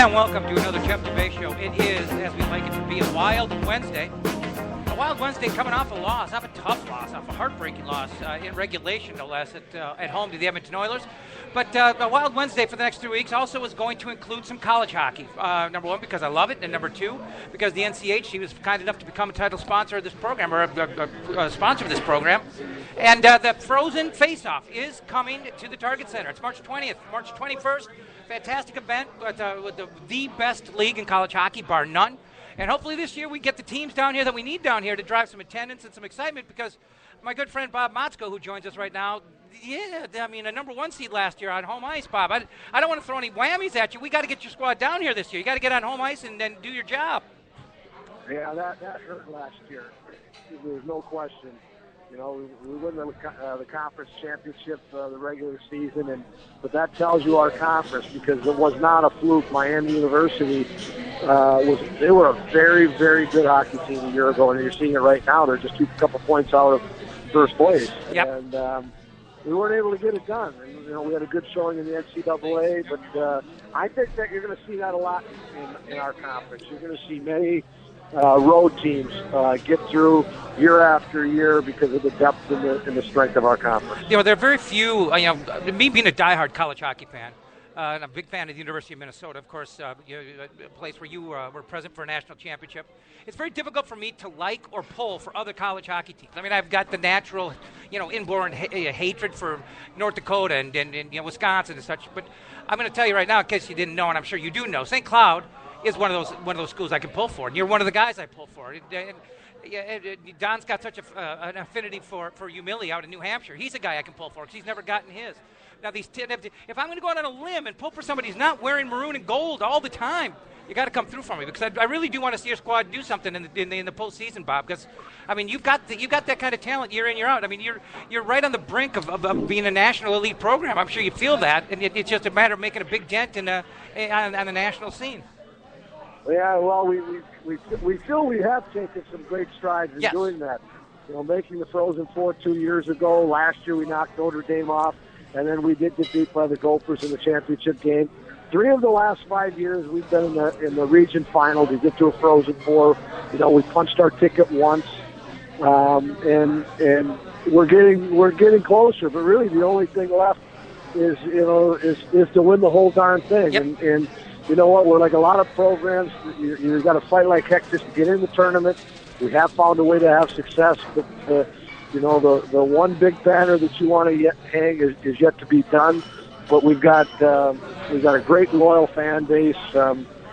And welcome to another Jeff Dubay Show. It is, as we like it to be, a Wild Wednesday. A Wild Wednesday coming off a loss, off a tough loss, off a heartbreaking loss in regulation, no less, at home to the Edmonton Oilers. But a Wild Wednesday for the next 3 weeks also is going to include some college hockey. Number one, because I love it, and number two, because the NCHC was kind enough to become a title sponsor of this program, or a sponsor of this program. And the Frozen Face-Off is coming to the Target Center. It's March 20th, March 21st. Fantastic event with the best league in college hockey, bar none. And hopefully this year we get the teams down here that we need down here to drive some attendance and some excitement, because my good friend Bob Motzko, who joins us right now, a number one seed last year on home ice, Bob. I don't want to throw any whammies at you. We got to get your squad down here this year. You got to get on home ice and then do your job. Yeah, that hurt last year. There's no question. You know, we won the conference championship, the regular season, but that tells you our conference, because it was not a fluke. Miami University they were a very, very good hockey team a year ago, and you're seeing it right now. They're just a couple points out of first place, yep. And we weren't able to get it done. And, you know, we had a good showing in the NCAA, but I think that you're going to see that a lot in our conference. You're going to see many road teams get through year after year because of the depth and the strength of our conference. You know, there are very few, me being a diehard college hockey fan, and I'm a big fan of the University of Minnesota, of course, a place where you were present for a national championship. It's very difficult for me to like or pull for other college hockey teams. I mean, I've got the natural, inborn hatred for North Dakota and Wisconsin and such, but I'm going to tell you right now, in case you didn't know, and I'm sure you do know, St. Cloud is one of those schools I can pull for. And you're one of the guys I pull for. Don's got such an affinity for UMilly out in New Hampshire. He's a guy I can pull for because he's never gotten his. Now, if I'm going to go out on a limb and pull for somebody who's not wearing maroon and gold all the time, you got to come through for me, because I really do want to see your squad do something in the postseason, Bob. Because I mean, you've got that kind of talent year in, year out. I mean, you're right on the brink of being a national elite program. I'm sure you feel that, and it's just a matter of making a big dent on the national scene. Yeah, well, we feel we have taken some great strides in doing that. You know, making the Frozen Four 2 years ago. Last year we knocked Notre Dame off, and then we did get beat by the Gophers in the championship game. 3 of the last 5 years we've been in the region final to get to a Frozen Four. You know, we punched our ticket once, and we're getting closer. But really, the only thing left is to win the whole darn thing. Yep. And you know what? We're like a lot of programs. You've got to fight like heck just to get in the tournament. We have found a way to have success, but the one big banner that you want to hang is yet to be done. But we've got a great loyal fan base.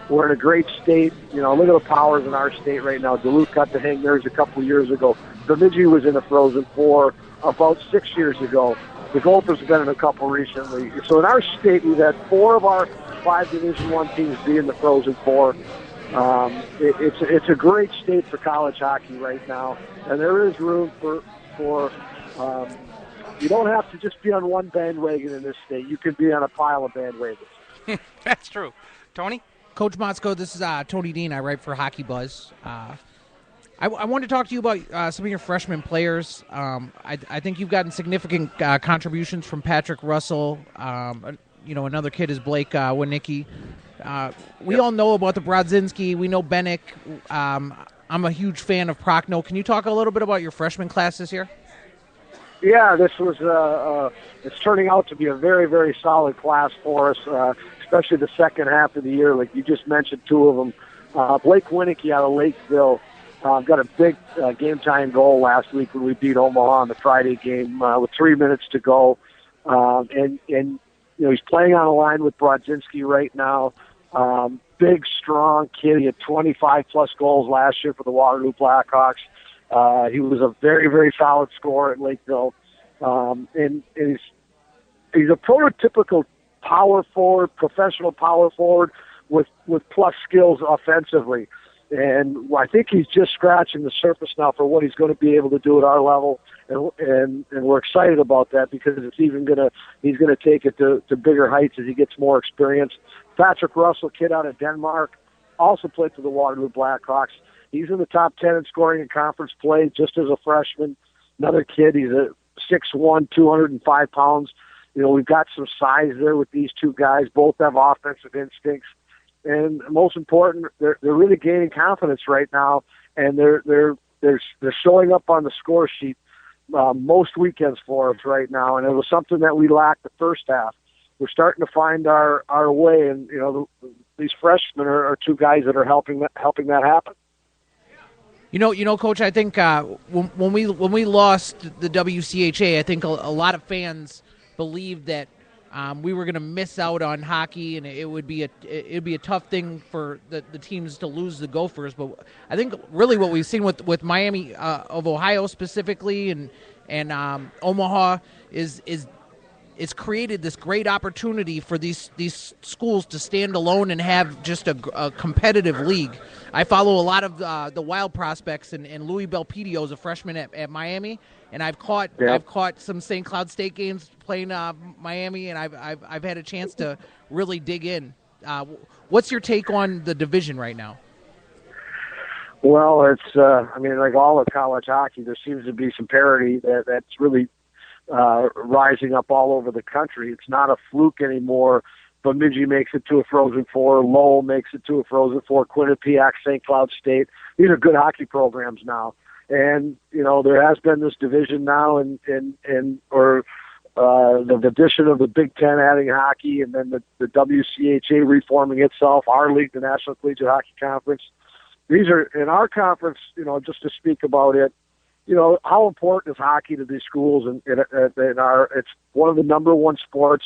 We're in a great state. You know, look at the powers in our state right now. Duluth got to hang theirs a couple years ago. Bemidji was in a Frozen Four about 6 years ago. The Gophers have been in a couple recently. So in our state, we've had 4 of our 5 Division I teams be in the Frozen Four. It's a great state for college hockey right now, and there is room for you don't have to just be on one bandwagon in this state. You can be on a pile of bandwagons. That's true. Tony? Coach Motzko, this is Tony Dean. I write for Hockey Buzz. I wanted to talk to you about some of your freshman players. I think you've gotten significant contributions from Patrick Russell. Another kid is Blake Winicki. We all know about the Brodzinski. We know Bennick. I'm a huge fan of Prochnow. Can you talk a little bit about your freshman class this year? Yeah, this was it's turning out to be a very, very solid class for us, especially the second half of the year. Like you just mentioned, 2 of them. Blake Winicki out of Lakeville got a big game-time goal last week when we beat Omaha in the Friday game with 3 minutes to go. And he's playing on a line with Brodzinski right now. Big, strong kid. He had 25-plus goals last year for the Waterloo Blackhawks. He was a very, very solid scorer at Lakeville. And he's a prototypical power forward, professional power forward with plus skills offensively. And I think he's just scratching the surface now for what he's going to be able to do at our level, and we're excited about that because he's going to take it to bigger heights as he gets more experience. Patrick Russell, kid out of Denmark, also played for the Waterloo Blackhawks. He's in the top 10 in scoring in conference play just as a freshman. Another kid, he's a 6'1", 205 pounds. You know, we've got some size there with these 2 guys. Both have offensive instincts. and most important, they're really gaining confidence right now, and they're showing up on the score sheet most weekends for us right now, and it was something that we lacked the first half. We're starting to find our way, and these freshmen are two guys that are helping that happen. Coach, I think when we lost the WCHA, I think a lot of fans believed that we were going to miss out on hockey, and it would be a tough thing for the teams to lose the Gophers. But I think really what we've seen with Miami of Ohio specifically and Omaha is it's created this great opportunity for these schools to stand alone and have just a competitive league. I follow a lot of the Wild prospects, and Louis Belpedio is a freshman at Miami, and I've caught some St. Cloud State games playing Miami, and I've had a chance to really dig in. What's your take on the division right now? Well, it's like all of college hockey, there seems to be some parity that's really rising up all over the country. It's not a fluke anymore. Bemidji makes it to a Frozen Four. Lowell makes it to a Frozen Four. Quinnipiac, St. Cloud State. These are good hockey programs now. And, there has been this division now the addition of the Big Ten adding hockey, and then the WCHA reforming itself, our league, the National Collegiate Hockey Conference. These are, in our conference, just to speak about it, how important is hockey to these schools? And it's one of the number one sports.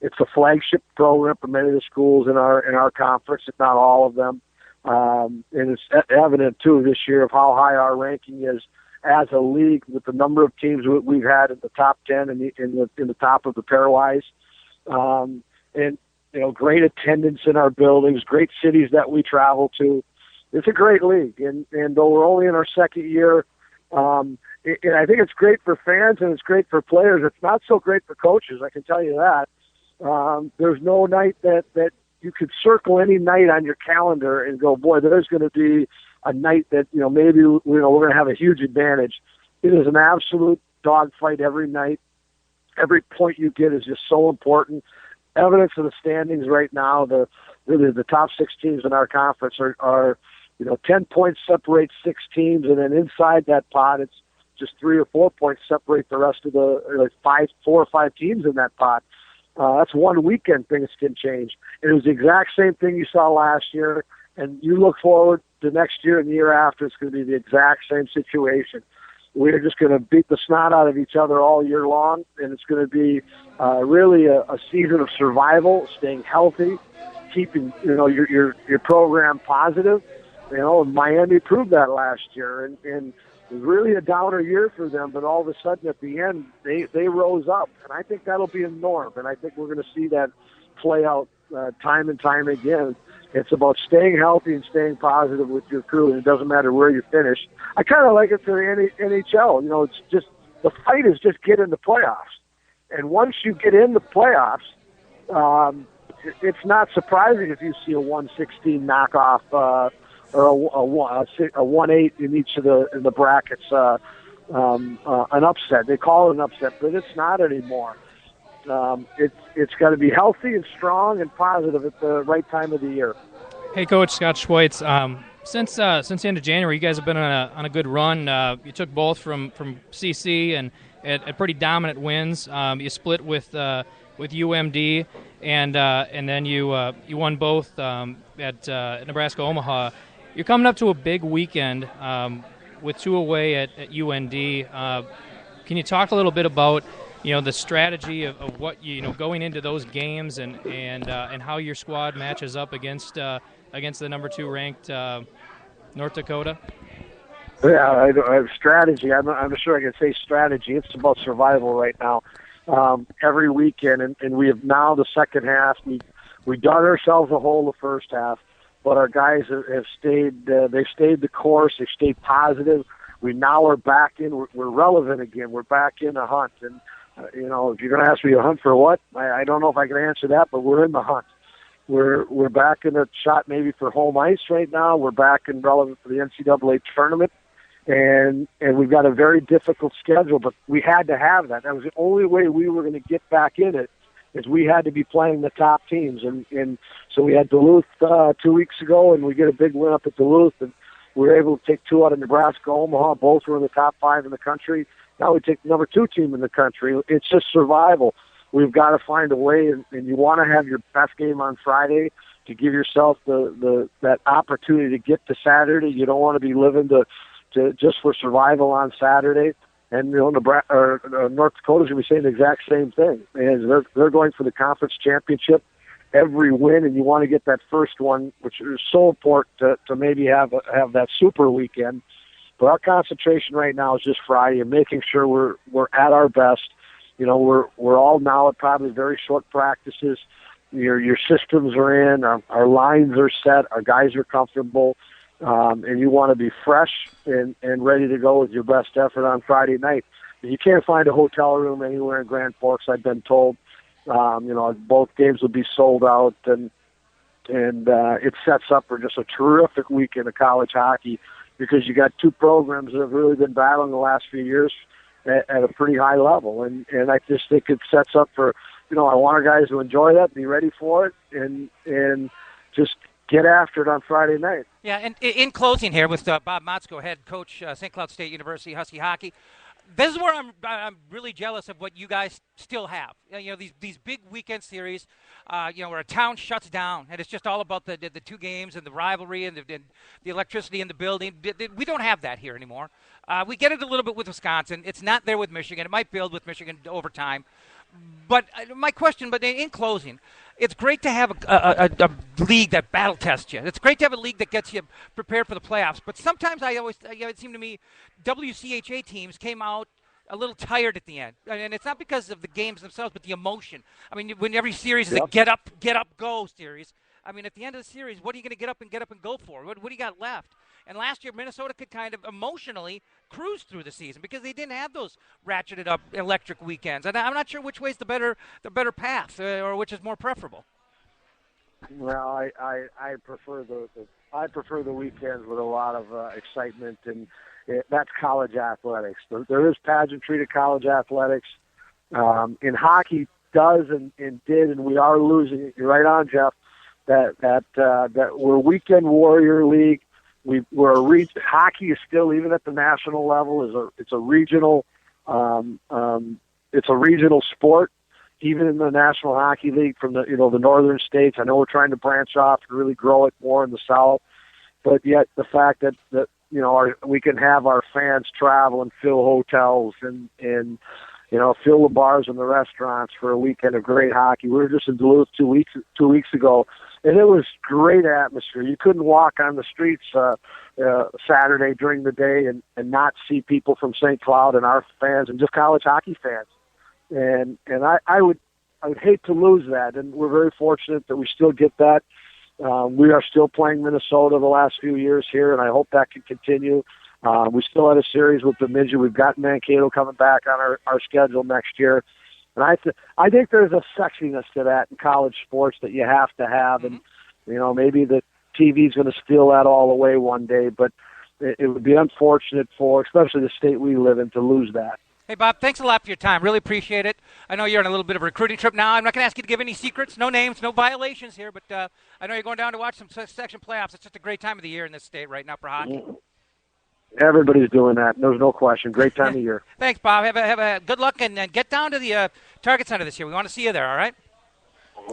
It's a flagship program for many of the schools in our conference, if not all of them. And it's evident too this year of how high our ranking is as a league with the number of teams we've had in the top 10 in the top of the pairwise. And great attendance in our buildings, great cities that we travel to. It's a great league, and though we're only in our second year. And I think it's great for fans and it's great for players. It's not so great for coaches, I can tell you that. There's no night that you could circle any night on your calendar and go, boy, there's going to be a night that, maybe, we're going to have a huge advantage. It is an absolute dogfight every night. Every point you get is just so important. Evidence of the standings right now, the top 6 teams in our conference are 10 points separate 6 teams, and then inside that pot, it's just 3 or 4 points separate the rest of the 4 or 5 teams in that pot. That's one weekend things can change. And it was the exact same thing you saw last year, and you look forward to next year and the year after, it's going to be the exact same situation. We're just going to beat the snot out of each other all year long, and it's going to be really a season of survival, staying healthy, keeping your program positive. Miami proved that last year, and it was really a downer year for them, but all of a sudden at the end, they rose up, and I think that'll be a norm, and I think we're going to see that play out time and time again. It's about staying healthy and staying positive with your crew, and it doesn't matter where you finish. I kind of like it for the NHL. It's just the fight is just get in the playoffs, and once you get in the playoffs, it's not surprising if you see a 116 knockoff or a 1-8 in each of the brackets, an upset. They call it an upset, but it's not anymore. It's got to be healthy and strong and positive at the right time of the year. Hey, Coach Scott Schweitz. Since the end of January, you guys have been on a good run. You took both from CC and at pretty dominant wins. You split with UMD, and then you won both at Nebraska Omaha. You're coming up to a big weekend with 2 away at UND. Can you talk a little bit about the strategy of what going into those games and how your squad matches up against the number 2 ranked North Dakota? Yeah, I have strategy. I'm not sure I can say strategy. It's about survival right now. Every weekend, and we have now the second half. We dug ourselves a hole the first half, but our guys have stayed. They've stayed the course. They've stayed positive. We now are back in. We're relevant again. We're back in the hunt. And if you're going to ask me to hunt for what, I don't know if I can answer that. But we're in the hunt. We're back in the shot maybe for home ice right now. We're back in relevant for the NCAA tournament. And we've got a very difficult schedule, but we had to have that. That was the only way we were going to get back in it is we had to be playing the top teams. And so we had Duluth 2 weeks ago, and we get a big win up at Duluth, and we were able to take 2 out of Nebraska, Omaha. Both were in the top 5 in the country. Now we take the number 2 team in the country. It's just survival. We've got to find a way, and you want to have your best game on Friday to give yourself that opportunity to get to Saturday. You don't want to be living to just for survival on Saturday. And Nebraska or North Dakota's going to be saying the exact same thing. And they're going for the conference championship every win, and you want to get that first one, which is so important to maybe have that super weekend. But our concentration right now is just Friday and making sure we're at our best. We're all now at probably very short practices. Your systems are in, our lines are set, our guys are comfortable, and you want to be fresh and ready to go with your best effort on Friday night. You can't find a hotel room anywhere in Grand Forks, I've been told. Both games will be sold out, and it sets up for just a terrific weekend of college hockey because you got 2 programs that have really been battling the last few years at a pretty high level, and I just think it sets up for, I want our guys to enjoy that, be ready for it, and just get after it on Friday night. Yeah, and in closing here with Bob Motzko, head coach, St. Cloud State University Husky Hockey, this is where I'm really jealous of what you guys still have. These big weekend series, where a town shuts down, and it's just all about the 2 games and the rivalry and the electricity in the building. We don't have that here anymore. We get it a little bit with Wisconsin. It's not there with Michigan. It might build with Michigan over time. But my question, in closing, it's great to have a league that battle tests you. It's great to have a league that gets you prepared for the playoffs. But sometimes it seemed to me WCHA teams came out a little tired at the end. And it's not because of the games themselves, but the emotion. I mean, when every series is a get up, go series, I mean, at the end of the series, what are you going to get up and go for? What do you got left? And last year, Minnesota could kind of emotionally cruise through the season because they didn't have those ratcheted up electric weekends. And I'm not sure which way is the better path or which is more preferable. Well, I prefer the weekends with a lot of excitement, and that's college athletics. There is pageantry to college athletics. In hockey, does and did, and we are losing it. You're right on, Jeff. That we're weekend warrior league. Hockey is still, even at the national level, it's a regional sport. Even in the National Hockey League from the northern states. I know we're trying to branch off and really grow it more in the South, but yet the fact that we can have our fans travel and fill hotels and fill the bars and the restaurants for a weekend of great hockey. We were just in Duluth 2 weeks ago, and it was great atmosphere. You couldn't walk on the streets Saturday during the day and not see people from St. Cloud and our fans and just college hockey fans. And I would hate to lose that, and we're very fortunate that we still get that. We are still playing Minnesota the last few years here, and I hope that can continue. We still had a series with Bemidji. We've got Mankato coming back on our schedule next year. And I think there's a sexiness to that in college sports that you have to have. And, maybe the TV's going to steal that all away one day, but it would be unfortunate for, especially the state we live in, to lose that. Hey, Bob, thanks a lot for your time. Really appreciate it. I know you're on a little bit of a recruiting trip now. I'm not going to ask you to give any secrets, no names, no violations here, but I know you're going down to watch some section playoffs. It's just a great time of the year in this state right now for hockey. Everybody's doing that. There's no question. Great time of year. Thanks, Bob. Have a good luck, and get down to the Target Center this year. We want to see you there, all right?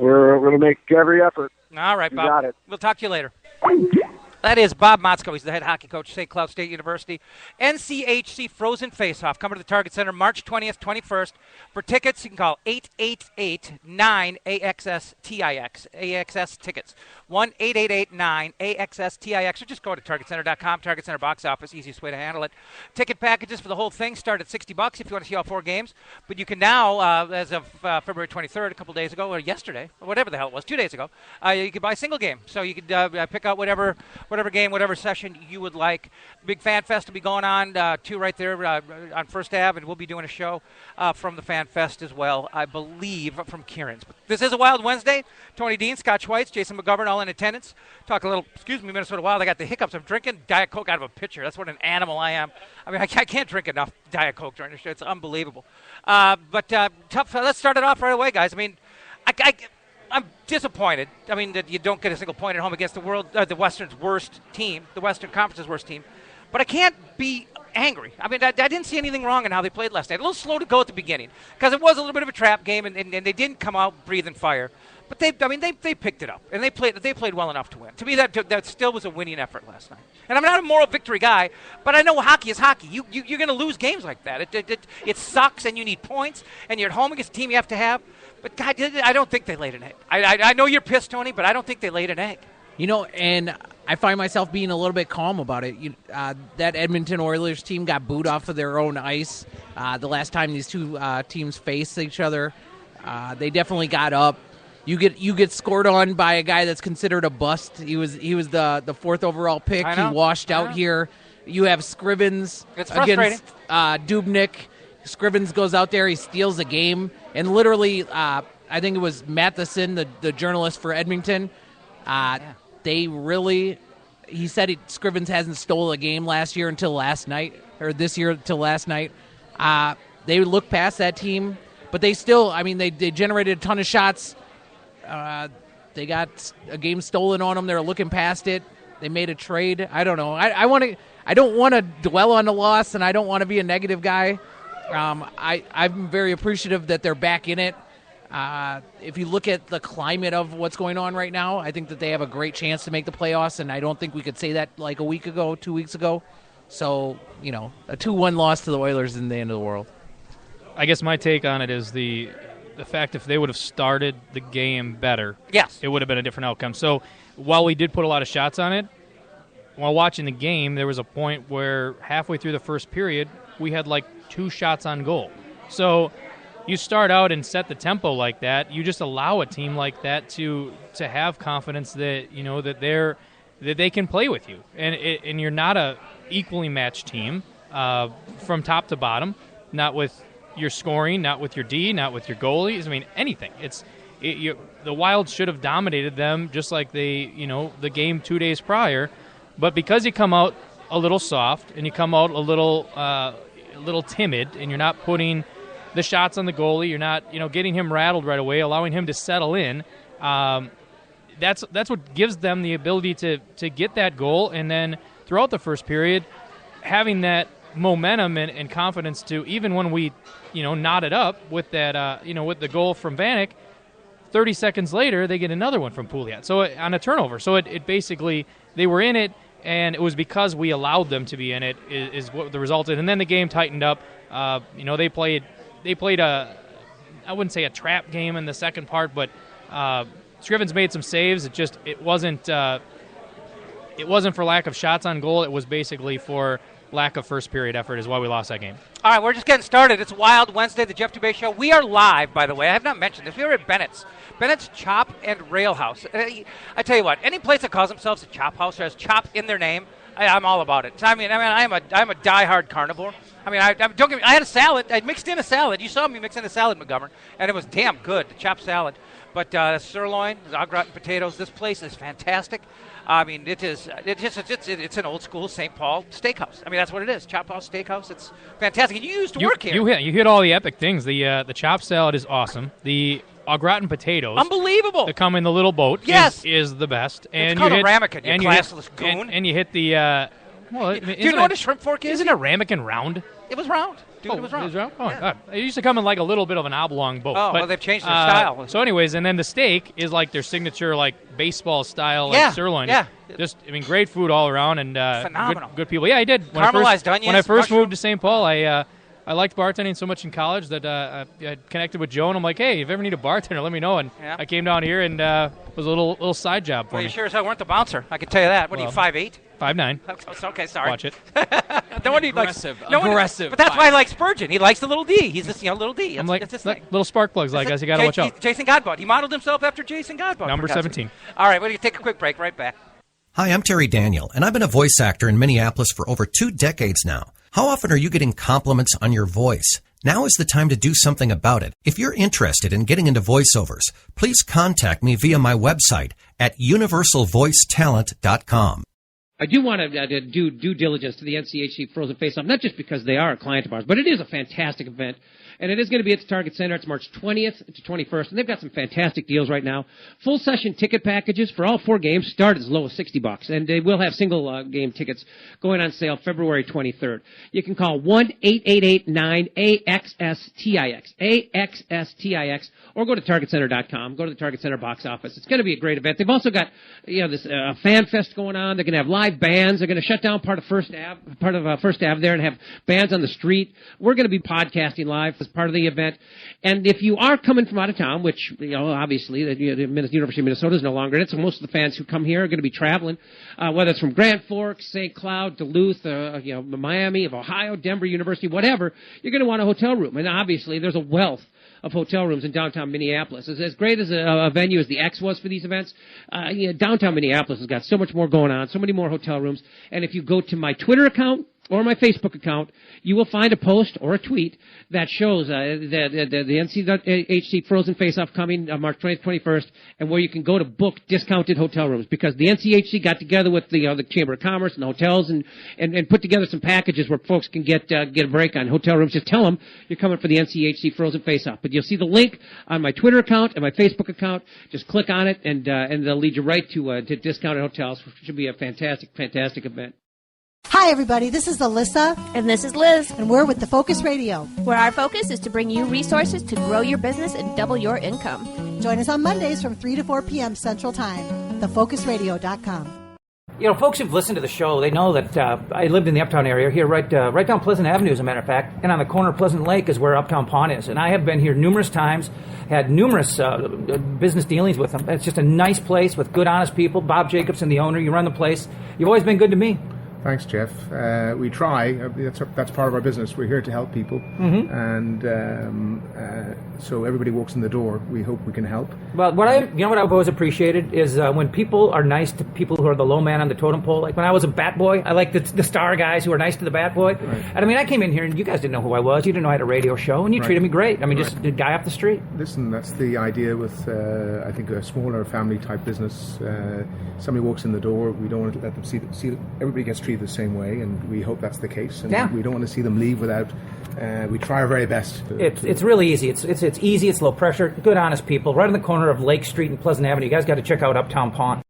We're going to make every effort. All right, Bob. You got it. We'll talk to you later. That is Bob Motzko. He's the head hockey coach at St. Cloud State University. NCHC Frozen Faceoff. Coming to the Target Center March 20th, 21st. For tickets, you can call 888-9-AXS-TIX. AXS tickets. 1-888-9-AXS-TIX. Or just go to TargetCenter.com. Target Center box office. Easiest way to handle it. Ticket packages for the whole thing start at $60 if you want to see all 4 games. But you can now, as of February 23rd, a couple days ago, or yesterday, or whatever the hell it was, 2 days ago, you could buy a single game. So you could pick out whatever game, whatever session you would like. Big Fan Fest will be going on, too, right there on First Ave, and we'll be doing a show from the Fan Fest as well, I believe, from Kieran's. But this is a Wild Wednesday. Tony Dean, Scott Schweitz, Jason McGovern, all in attendance. Talk a little, Minnesota Wild. I got the hiccups. I'm drinking Diet Coke out of a pitcher. That's what an animal I am. I mean, I can't drink enough Diet Coke during the show. It's unbelievable. But tough. Let's start it off right away, guys. I mean, I'm disappointed. I mean, that you don't get a single point at home against the Western's worst team, the Western Conference's worst team. But I can't be angry. I mean, I didn't see anything wrong in how they played last night. A little slow to go at the beginning because it was a little bit of a trap game, and they didn't come out breathing fire. But they picked it up, and they played well enough to win. To me, that still was a winning effort last night. And I'm not a moral victory guy, but I know hockey is hockey. You're going to lose games like that. It sucks, and you need points, and you're at home against a team you have to have. But God, I don't think they laid an egg. I know you're pissed, Tony, but I don't think they laid an egg. And I find myself being a little bit calm about it. That Edmonton Oilers team got booed off of their own ice the last time these two teams faced each other. They definitely got up. You get scored on by a guy that's considered a bust. He was the fourth overall pick. He washed out here. You have Scrivens against Dubnyk. Scrivens goes out there. He steals a game. And literally, I think it was Matheson, the journalist for Edmonton, he said Scrivens hasn't stolen a game last year until last night, or this year until last night. They look past that team, but they still, they generated a ton of shots. They got a game stolen on them. They're looking past it. They made a trade. I don't know. I don't want to dwell on the loss, and I don't want to be a negative guy. I'm very appreciative that they're back in it. If you look at the climate of what's going on right now, I think that they have a great chance to make the playoffs, and I don't think we could say that like a week ago, 2 weeks ago. So, a 2-1 loss to the Oilers isn't the end of the world. I guess my take on it is the fact if they would have started the game better, yes, it would have been a different outcome. So while we did put a lot of shots on it, while watching the game, there was a point where halfway through the first period, we had like 2 shots on goal. So you start out and set the tempo like that, you just allow a team like that to have confidence that that they can play with you, and you're not a equally matched team from top to bottom, not with your scoring, not with your D, not with your goalies. Anything. The Wild should have dominated them just like the game 2 days prior, but because you come out a little soft and you come out a little timid, and you're not putting the shots on the goalie, you're not getting him rattled right away, allowing him to settle in. That's what gives them the ability to get that goal, and then throughout the first period, having that momentum and confidence to, even when we knotted up with that with the goal from Vanek, 30 seconds later they get another one from Pouliot. So on a turnover, so it basically, they were in it. And it was because we allowed them to be in it is what the result is. And then the game tightened up. They played I wouldn't say a trap game in the second part, but Scrivens made some saves. It wasn't for lack of shots on goal. It was basically for lack of first period effort is why we lost that game. All right, we're just getting started. It's Wild Wednesday, the Jeff Dubay Show. We are live, by the way. I have not mentioned this. We are at Bennett's Chop and Rail House. I tell you what, any place that calls themselves a chop house or has chop in their name, I'm all about it. I'm a diehard carnivore. Don't get me, I had a salad. I mixed in a salad. You saw me mix in a salad, McGovern, and it was damn good, the chopped salad. But sirloin, au gratin potatoes. This place is fantastic. It's an old school St. Paul steakhouse. That's what it is. Chop House Steakhouse. It's fantastic. You used to work here. You hit all the epic things. The chopped salad is awesome. The au gratin potatoes, unbelievable, that come in the little boat, yes, is the best. And it's called a ramekin, you classless goon. And you hit the do you know what a shrimp fork is? Isn't a ramekin round? It was round. Dude, it was round. It was round? Oh, yeah. my God. It used to come in like a little bit of an oblong boat. Oh, well, they've changed their style. So anyways, and then the steak is like their signature, like baseball style, sirloin. Yeah. Just, great food all around, and phenomenal. Good people. Yeah, I did. Caramelized onions. When I first moved to St. Paul, I liked bartending so much in college that I connected with Joe, and I'm like, hey, if you ever need a bartender, let me know. And I came down here, and it was a little side job for me. You sure as hell weren't the bouncer. I can tell you that. What are you, 5'8"? 5'9". Okay, sorry. Watch it. Aggressive. But that's why I like Spurgeon. He likes the little D. He's this little D. I'm like, that's his thing. Little spark plugs, I guess. You got to watch out. Jason Godbout. He modeled himself after Jason Godbout. Number 17. All right, we're going to take a quick break. Right back. Hi, I'm Terry Daniel, and I've been a voice actor in Minneapolis for over 2 decades now. How often are you getting compliments on your voice? Now is the time to do something about it. If you're interested in getting into voiceovers, please contact me via my website at universalvoicetalent.com. I do want to do due diligence to the NCHC Frozen Face-Off, not just because they are a client of ours, but it is a fantastic event. And it is going to be at the Target Center. It's March 20th to 21st, and they've got some fantastic deals right now. Full session ticket packages for all 4 games start as low as $60, and they will have single game tickets going on sale February 23rd. You can call 1-888-9-AXSTIX, AXSTIX, or go to TargetCenter.com. Go to the Target Center box office. It's going to be a great event. They've also got this fan fest going on. They're going to have live bands. They're going to shut down part of First Ave there and have bands on the street. We're going to be podcasting live as part of the event. And if you are coming from out of town, which, obviously, the University of Minnesota is no longer in it, so most of the fans who come here are going to be traveling, whether it's from Grand Forks, St. Cloud, Duluth, Miami, of Ohio, Denver University, whatever, you're going to want a hotel room. And obviously, there's a wealth of hotel rooms in downtown Minneapolis. As great as a venue as the X was for these events, downtown Minneapolis has got so much more going on, so many more hotel rooms. And if you go to my Twitter account or my Facebook account, you will find a post or a tweet that shows the NCHC Frozen Face-Off coming March 20th, 21st, and where you can go to book discounted hotel rooms, because the NCHC got together with the Chamber of Commerce and the hotels and put together some packages where folks can get a break on hotel rooms. Just tell them you're coming for the NCHC Frozen Face-Off. But you'll see the link on my Twitter account and my Facebook account. Just click on it, and they'll lead you right to discounted hotels, which should be a fantastic, fantastic event. Hi, everybody. This is Alyssa. And this is Liz. And we're with the Focus Radio, where our focus is to bring you resources to grow your business and double your income. Join us on Mondays from 3 to 4 p.m. Central Time. TheFocusRadio.com. Folks who've listened to the show, they know that I lived in the Uptown area here, right down Pleasant Avenue, as a matter of fact, and on the corner of Pleasant Lake is where Uptown Pawn is. And I have been here numerous times, had numerous business dealings with them. It's just a nice place with good, honest people. Bob Jacobson, the owner, you run the place. You've always been good to me. Thanks, Jeff. We try. That's part of our business. We're here to help people, and so everybody walks in the door. We hope we can help. Well, what I've always appreciated is when people are nice to people who are the low man on the totem pole. Like when I was a bat boy, I liked the star guys who were nice to the bat boy. Right. And I mean, I came in here and you guys didn't know who I was. You didn't know I had a radio show, and you treated me great. I mean, just a guy off the street. Listen, that's the idea with I think a smaller family type business. Somebody walks in the door, we don't want to let them see everybody gets treated the same way, and we hope that's the case. And we don't want to see them leave without. We try our very best. It's really easy. It's easy. It's low pressure. Good, honest people. Right on the corner of Lake Street and Pleasant Avenue. You guys got to check out Uptown Pawn.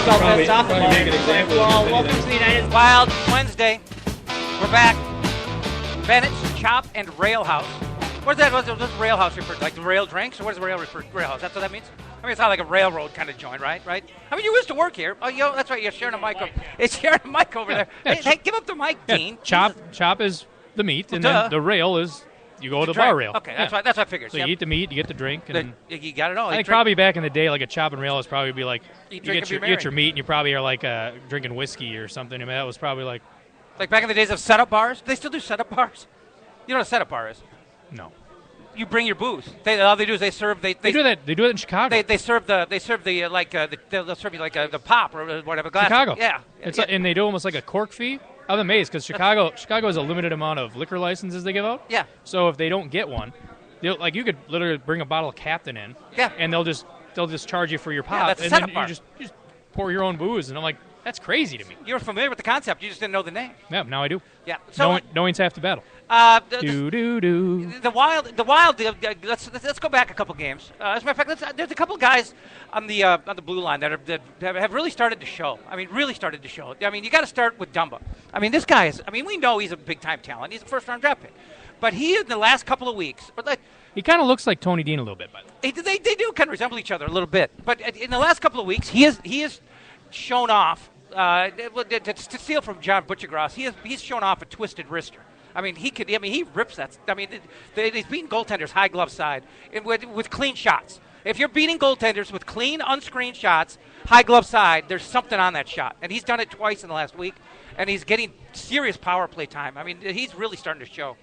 Welcome to the United Wild Wednesday. We're back. Bennett's Chop and Rail House. What's that? What's Rail House referred to? Like the rail drinks? Or what does rail refer to? Rail House. That's what that means? I mean, it's not like a railroad kind of joint, right? I mean, you used to work here. Oh, that's right. You're sharing a mic. It's sharing a mic over there. Hey, give up the mic, Dean. Chop is the meat, and then the rail is you go to the bar rail. Okay, that's what I figured. So you eat the meat, you get the drink. And you got it all. I think probably back in the day, like a chop and rail is probably be like you get your meat, and you probably are like drinking whiskey or something. I mean, that was probably like back in the days of setup bars. Do they still do setup bars? You know what a setup bar is? No. You bring your booze. All they do is they serve. They do that. They do it in Chicago. They serve the they'll serve you like the pop or whatever glass. Chicago. Yeah. And they do almost like a cork fee. I'm amazed because Chicago has a limited amount of liquor licenses they give out. Yeah. So if they don't get one, you could literally bring a bottle of Captain in. Yeah. And they'll just charge you for your pop. Yeah, that's and setup then bar. You just pour your own booze, and I'm like, that's crazy to me. You're familiar with the concept. You just didn't know the name. Yeah. Now I do. Yeah. So knowing's half the battle. The Wild. Let's go back a couple games. As a matter of fact, there's a couple guys on the blue line that have really started to show. I mean, really started to show. I mean, you got to start with Dumba. I mean, this guy is. I mean, we know he's a big time talent. He's a first-round draft pick, but he in the last couple of weeks, he kind of looks like Tony Dean a little bit, by the way. They do kind of resemble each other a little bit, but in the last couple of weeks, he has shown off. To steal from John Butchergross, he's shown off a twisted wrister. I mean, he rips that. I mean, he's beating goaltenders high glove side with clean shots. If you're beating goaltenders with clean, unscreened shots, high glove side, there's something on that shot. And he's done it twice in the last week, and he's getting serious power play time. I mean, he's really starting to show.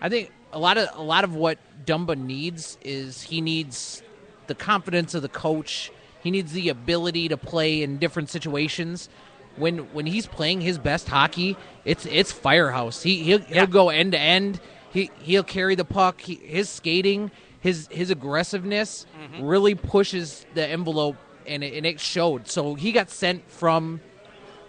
I think a lot of what Dumba needs is he needs the confidence of the coach. He needs the ability to play in different situations. when he's playing his best hockey, it's firehouse. He'll go end to end. He'll carry the puck. His skating, his aggressiveness really pushes the envelope, and it showed. So he got sent from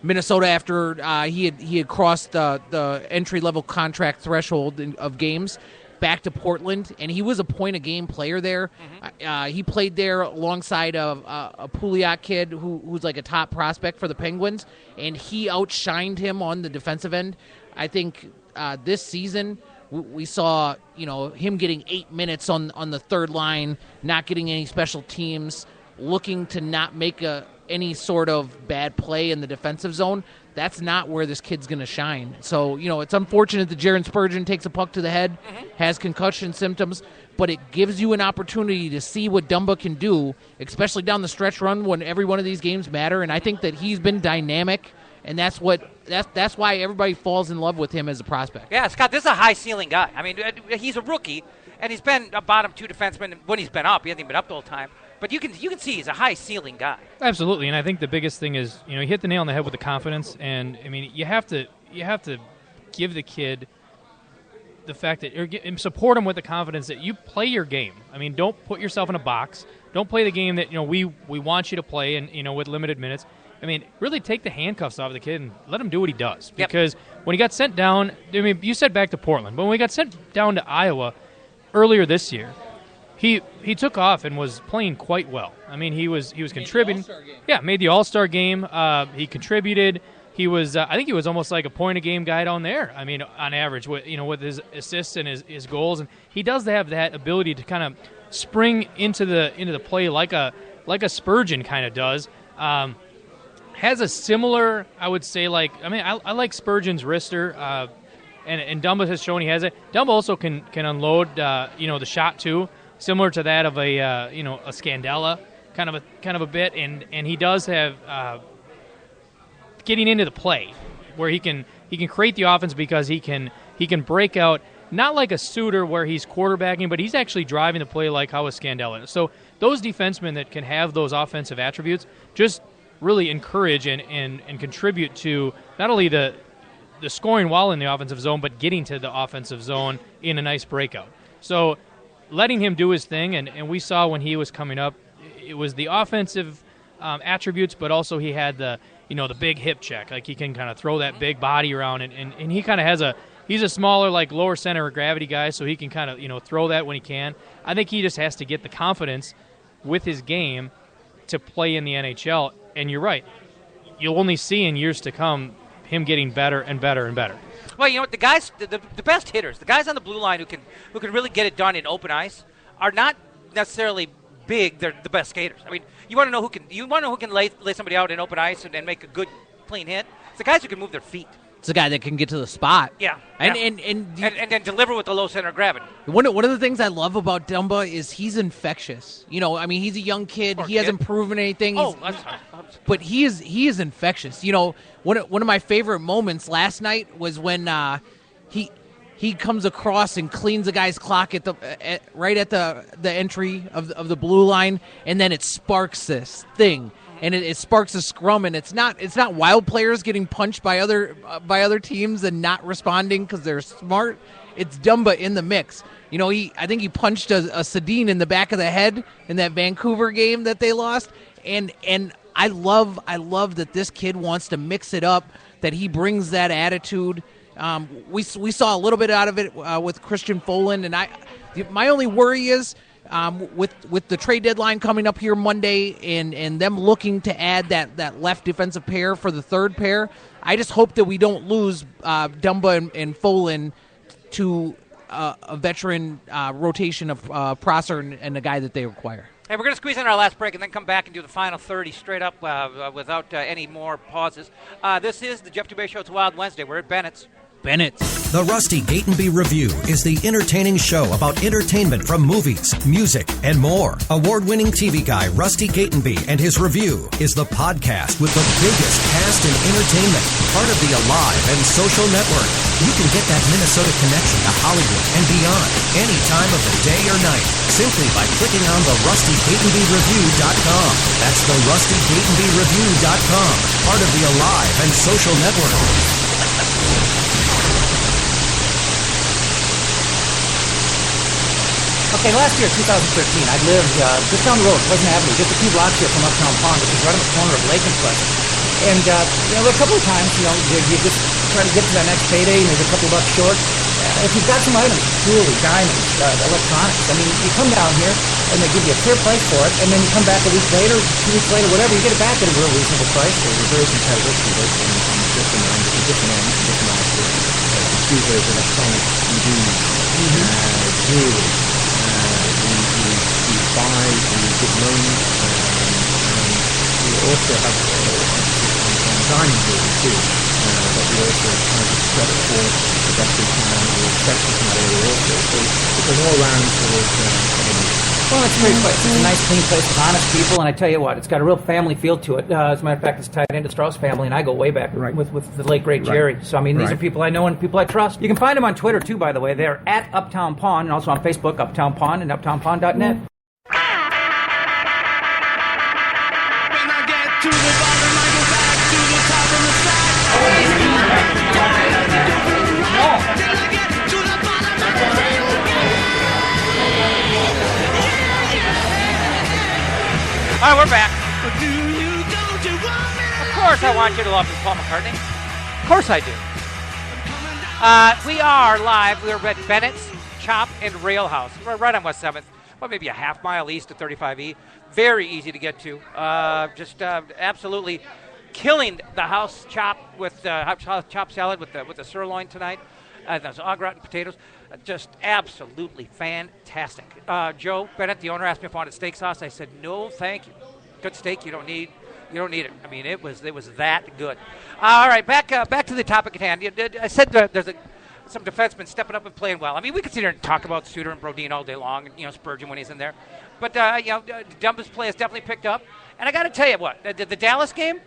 Minnesota after he had crossed the entry-level contract threshold of games back to Portland, and he was a point-a-game player there. He played there alongside a Pouliot kid who's like a top prospect for the Penguins, and he outshined him on the defensive end. I think this season we saw him getting 8 minutes on the third line, not getting any special teams, looking to not make any sort of bad play in the defensive zone. That's not where this kid's going to shine. So, it's unfortunate that Jaron Spurgeon takes a puck to the head, has concussion symptoms, but it gives you an opportunity to see what Dumba can do, especially down the stretch run when every one of these games matter. And I think that he's been dynamic, and that's why everybody falls in love with him as a prospect. Yeah, Scott, this is a high-ceiling guy. I mean, he's a rookie, and he's been a bottom two defenseman when he's been up. He hasn't even been up the whole time. But you can see he's a high-ceiling guy. Absolutely, and I think the biggest thing is, you hit the nail on the head with the confidence, and, I mean, you have to give the kid the fact that – support him with the confidence that you play your game. I mean, don't put yourself in a box. Don't play the game that, we want you to play and, with limited minutes. I mean, really take the handcuffs off the kid and let him do what he does. Because when he got sent down – I mean, you said back to Portland, but when he got sent down to Iowa earlier this year – He took off and was playing quite well. I mean, he was contributing. Yeah, made the All-Star game. He contributed. He was I think he was almost like a point-a-game guy down there. I mean, on average, with his assists and his goals, and he does have that ability to kind of spring into the play like a Spurgeon kind of does. Has a similar, I would say, I like Spurgeon's wrister. And Dumba has shown he has it. Dumba also can unload the shot too. Similar to that of a Scandella kind of a bit, and he does have getting into the play where he can create the offense because he can break out, not like a Suter where he's quarterbacking, but he's actually driving the play like how a Scandella is. So those defensemen that can have those offensive attributes just really encourage and contribute to not only the scoring while in the offensive zone, but getting to the offensive zone in a nice breakout. So letting him do his thing, and we saw when he was coming up, it was the offensive attributes, but also he had the big hip check. Like he can kind of throw that big body around, and he kind of he's a smaller, like lower center of gravity guy, so he can kind of throw that when he can. I think he just has to get the confidence with his game to play in the NHL, and you're right. You'll only see in years to come him getting better and better and better. Well, the guys, the best hitters, the guys on the blue line who can really get it done in open ice, are not necessarily big. They're the best skaters. I mean, you want to know who can lay somebody out in open ice and make a good clean hit. It's the guys who can move their feet. It's the guy that can get to the spot. Yeah. And then deliver with the low center of gravity. One of the things I love about Dumba is he's infectious. I mean, he's a young kid. He hasn't proven anything. But he is infectious. One of my favorite moments last night was when he comes across and cleans the guy's clock right at the entry of the blue line, and then it sparks this thing. And it sparks a scrum, and it's not wild players getting punched by other teams and not responding because they're smart. It's Dumba in the mix. I think he punched a Sedin in the back of the head in that Vancouver game that they lost, and I love that this kid wants to mix it up, that he brings that attitude. We saw a little bit out of it with Christian Folin, and my only worry is. With the trade deadline coming up here Monday and them looking to add that left defensive pair for the third pair, I just hope that we don't lose Dumba and Folin to a veteran rotation of Prosser and the guy that they require. Hey, we're going to squeeze in our last break and then come back and do the final 30 straight up without any more pauses. This is the Jeff Dubay Show. It's Wild Wednesday. We're at Bennett's. Bennett. The Rusty Gatenby Review is the entertaining show about entertainment from movies, music, and more. Award-winning TV guy Rusty Gatenby and his review is the podcast with the biggest cast in entertainment, part of the Alive and Social Network. You can get that Minnesota connection to Hollywood and beyond any time of the day or night simply by clicking on the RustyGatenbyReview.com. That's the RustyGatenbyReview.com, part of the Alive and Social Network. Okay, last year, 2013, I lived just down the road, Pleasant Avenue, just a few blocks here from Uptown Pond, which is right on the corner of Lake and Pleasant. And, there were a couple of times, you just try to get to that next payday, maybe a couple bucks short. If you've got some items, jewelry, diamonds, electronics, I mean, you come down here and they give you a clear price for it, and then you come back a week later, 2 weeks later, whatever, you get it back at a real reasonable price. We're very competitive on different ends, different outfits, computers, electronics, TVs, jewelry. We buy, we give loans, and we also have on dining jewelry too, but we also try to spread it for the best we can. We're specialists in that area also, so it's an all-round sort of Well, it's a great place. It's a nice, clean place with honest people, and I tell you what, it's got a real family feel to it. As a matter of fact, it's tied into Strauss family, and I go way back with the late, great Jerry. So, I mean, these are people I know and people I trust. You can find them on Twitter, too, by the way. They're at Uptown Pond, and also on Facebook, Uptown Pond, and UptownPond.net. All right, we're back. Of course I want you to love Paul McCartney. Of course I do. We are live. We're at Bennett's Chop and Rail House. We're right on West 7th. Well, maybe a half mile east of 35E. Very easy to get to. Just absolutely killing the house chop with house chop salad with the sirloin tonight. Those au gratin potatoes. Just absolutely fantastic. Joe Bennett, the owner, asked me if I wanted steak sauce. I said, no, thank you. Good steak, you don't need it. I mean, it was that good. All right, back to the topic at hand. I said there's some defensemen stepping up and playing well. I mean, we could sit here and talk about Suter and Brodin all day long, and Spurgeon when he's in there. But Dumba's play has definitely picked up. And I got to tell you what, the Dallas game.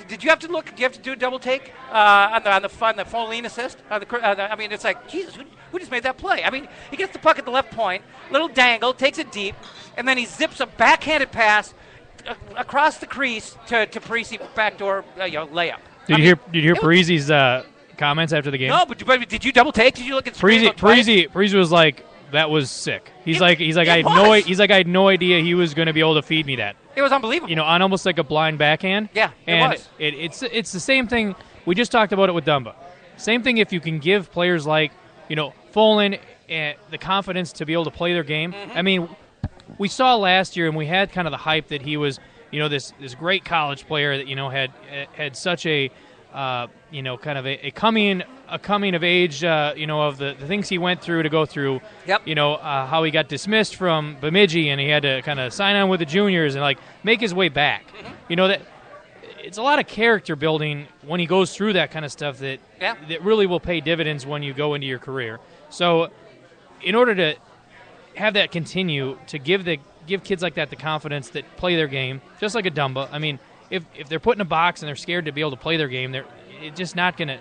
Did you have to look? Did you have to do a double take on the Folene assist? I mean, it's like, Jesus, who just made that play? I mean, he gets the puck at the left point, little dangle, takes it deep, and then he zips a backhanded pass across the crease to Parisi backdoor layup. Did you hear Parisi's comments after the game? No, but did you double take? Did you look at Parisi was like, that was sick. He's like I had no idea he was going to be able to feed me that. It was unbelievable. On almost like a blind backhand. Yeah, and it was. It's the same thing. We just talked about it with Dumba. Same thing if you can give players like Folin the confidence to be able to play their game. Mm-hmm. I mean, we saw last year, and we had kind of the hype that he was this great college player that had such a kind of a coming of age, of the things he went through to go through. Yep. How he got dismissed from Bemidji and he had to kind of sign on with the juniors and make his way back. Mm-hmm. That it's a lot of character building when he goes through that kind of stuff that really will pay dividends when you go into your career. So, in order to have that continue, to give kids like that the confidence that play their game, just like a Dumba. I mean, if they're put in a box and they're scared to be able to play their game, it's just not gonna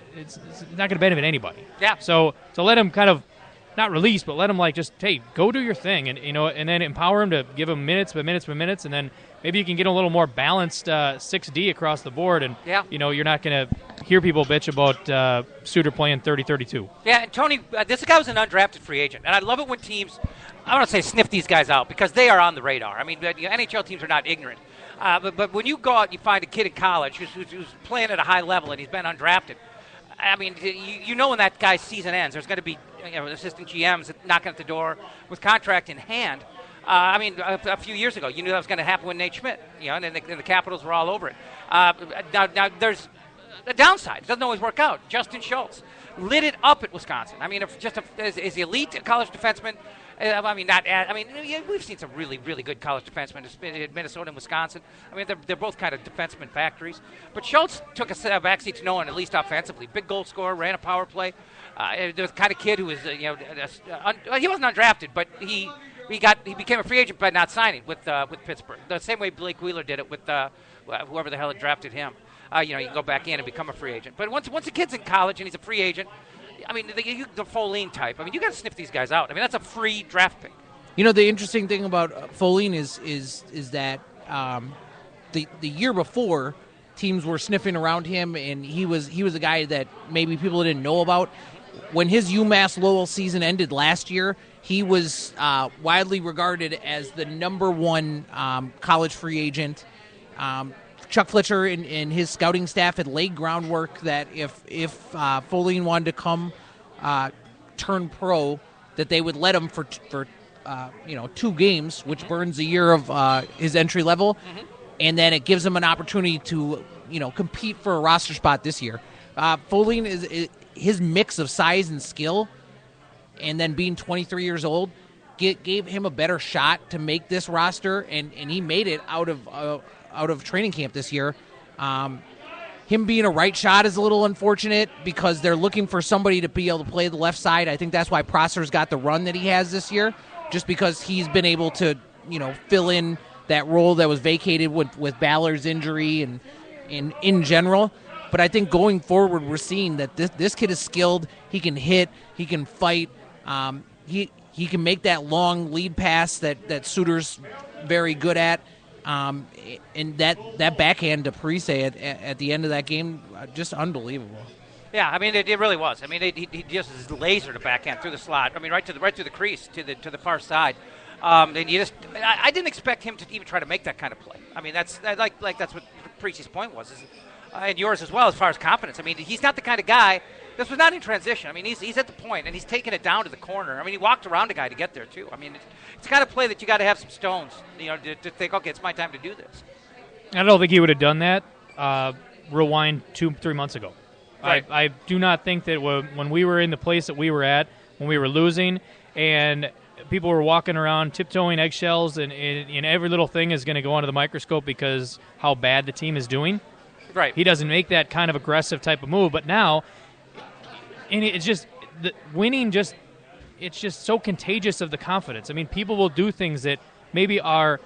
benefit anybody. Yeah. So let them kind of not release, but let them go do your thing, and and then empower them to give them minutes, and then maybe you can get a little more balanced 6D across the board, and you're not gonna hear people bitch about Suter playing 30-32. Yeah, and Tony, this guy was an undrafted free agent, and I love it when teams, I don't want to say sniff these guys out because they are on the radar. I mean, NHL teams are not ignorant. But when you go out and you find a kid in college who's playing at a high level and he's been undrafted, I mean, when that guy's season ends, there's going to be assistant GMs knocking at the door with contract in hand. I mean, a few years ago, you knew that was going to happen with Nate Schmidt, and the Capitals were all over it. Now there's a downside. It doesn't always work out. Justin Schultz lit it up at Wisconsin. I mean, is the elite college defenseman. I mean, not. I mean, we've seen some really, really good college defensemen in Minnesota and Wisconsin. I mean, they're both kind of defenseman factories. But Schultz took a backseat to no one, at least offensively. Big goal scorer, ran a power play. There was the kind of kid who was, he wasn't undrafted, but he became a free agent by not signing with Pittsburgh. The same way Blake Wheeler did it with whoever the hell had drafted him. You can go back in and become a free agent. But once a kid's in college and he's a free agent, I mean, the Folene type. I mean, you got to sniff these guys out. I mean, that's a free draft pick. The interesting thing about Folene is that the year before, teams were sniffing around him, and he was a guy that maybe people didn't know about. When his UMass Lowell season ended last year, he was widely regarded as the number one college free agent. Chuck Fletcher and his scouting staff had laid groundwork that if Folene wanted to come turn pro, that they would let him for 2 games, which burns a year of his entry level, and then it gives him an opportunity to compete for a roster spot this year. Folene is his mix of size and skill, and then being 23 years old, gave him a better shot to make this roster, and he made it out of training camp this year. Him being a right shot is a little unfortunate because they're looking for somebody to be able to play the left side. I think that's why Prosser's got the run that he has this year, just because he's been able to, fill in that role that was vacated with Ballard's injury and in general. But I think going forward, we're seeing that this kid is skilled. He can hit. He can fight. He can make that long lead pass that Suter's very good at. And that backhand to Parise at the end of that game, just unbelievable. Yeah, I mean, it really was. I mean, he just lasered a backhand through the slot. I mean, right through the crease to the far side. And I didn't expect him to even try to make that kind of play. I mean, that's what Parise's point was, and yours as well as far as confidence. I mean, he's not the kind of guy. This was not in transition. I mean, he's at the point, and he's taking it down to the corner. I mean, he walked around a guy to get there, too. I mean, it's the kind of play that you got to have some stones, to think, okay, it's my time to do this. I don't think he would have done that. Rewind 2-3 months ago. Right. I do not think that when we were in the place that we were at, when we were losing, and people were walking around tiptoeing eggshells, and every little thing is going to go under the microscope because how bad the team is doing. Right. He doesn't make that kind of aggressive type of move, but now, and it's just winning. It's just so contagious of the confidence. I mean, people will do things that maybe are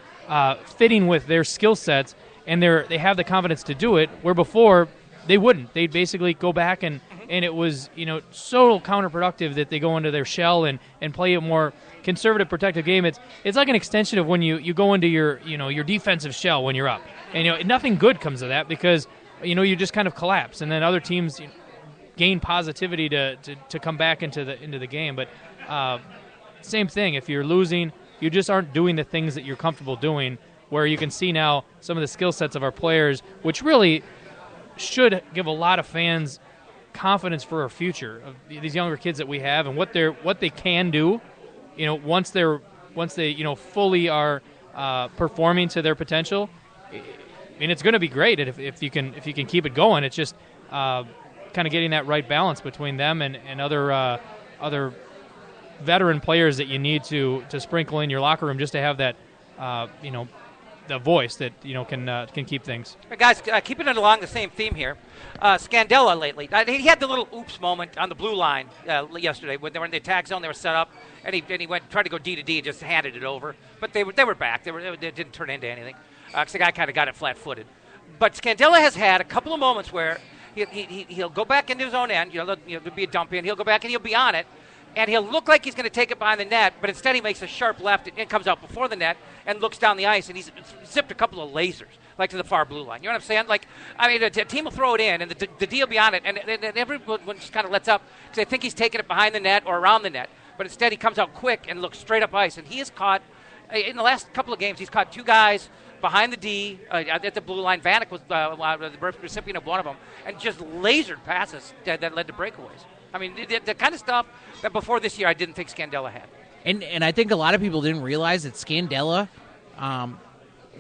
fitting with their skill sets, and they have the confidence to do it. Where before they wouldn't. They'd basically go back and it was so counterproductive that they go into their shell and play a more conservative, protective game. It's like an extension of when you go into your defensive shell when you're up, and nothing good comes of that because you just kind of collapse, and then other teams gain positivity to come back into the game. But same thing, if you're losing, you just aren't doing the things that you're comfortable doing, where you can see now some of the skill sets of our players, which really should give a lot of fans confidence for our future of these younger kids that we have and what they can do. Once they fully are performing to their potential. I mean, it's going to be great if you can keep it going. It's just kind of getting that right balance between them and other veteran players that you need to sprinkle in your locker room just to have that the voice that can keep things. Guys, keeping it along the same theme here, Scandella lately. He had the little oops moment on the blue line yesterday when they were in the attack zone. They were set up, and he went tried to go D to D, just handed it over. But they were back. They didn't turn into anything. Because the guy kind of got it flat-footed. But Scandella has had a couple of moments where he'll go back into his own end. There'll be a dump in. He'll go back and he'll be on it. And he'll look like he's going to take it behind the net, but instead he makes a sharp left and comes out before the net and looks down the ice, and he's zipped a couple of lasers, like to the far blue line. You know what I'm saying? Like, I mean, a team will throw it in, and the D will be on it, and everyone just kind of lets up because they think he's taking it behind the net or around the net. But instead he comes out quick and looks straight up ice, and he has caught, in the last couple of games, he's caught two guys behind the D at the blue line. Vanek was the recipient of one of them, and just lasered passes that led to breakaways. I mean, the kind of stuff that before this year I didn't think Scandella had. And I think a lot of people didn't realize that Scandella,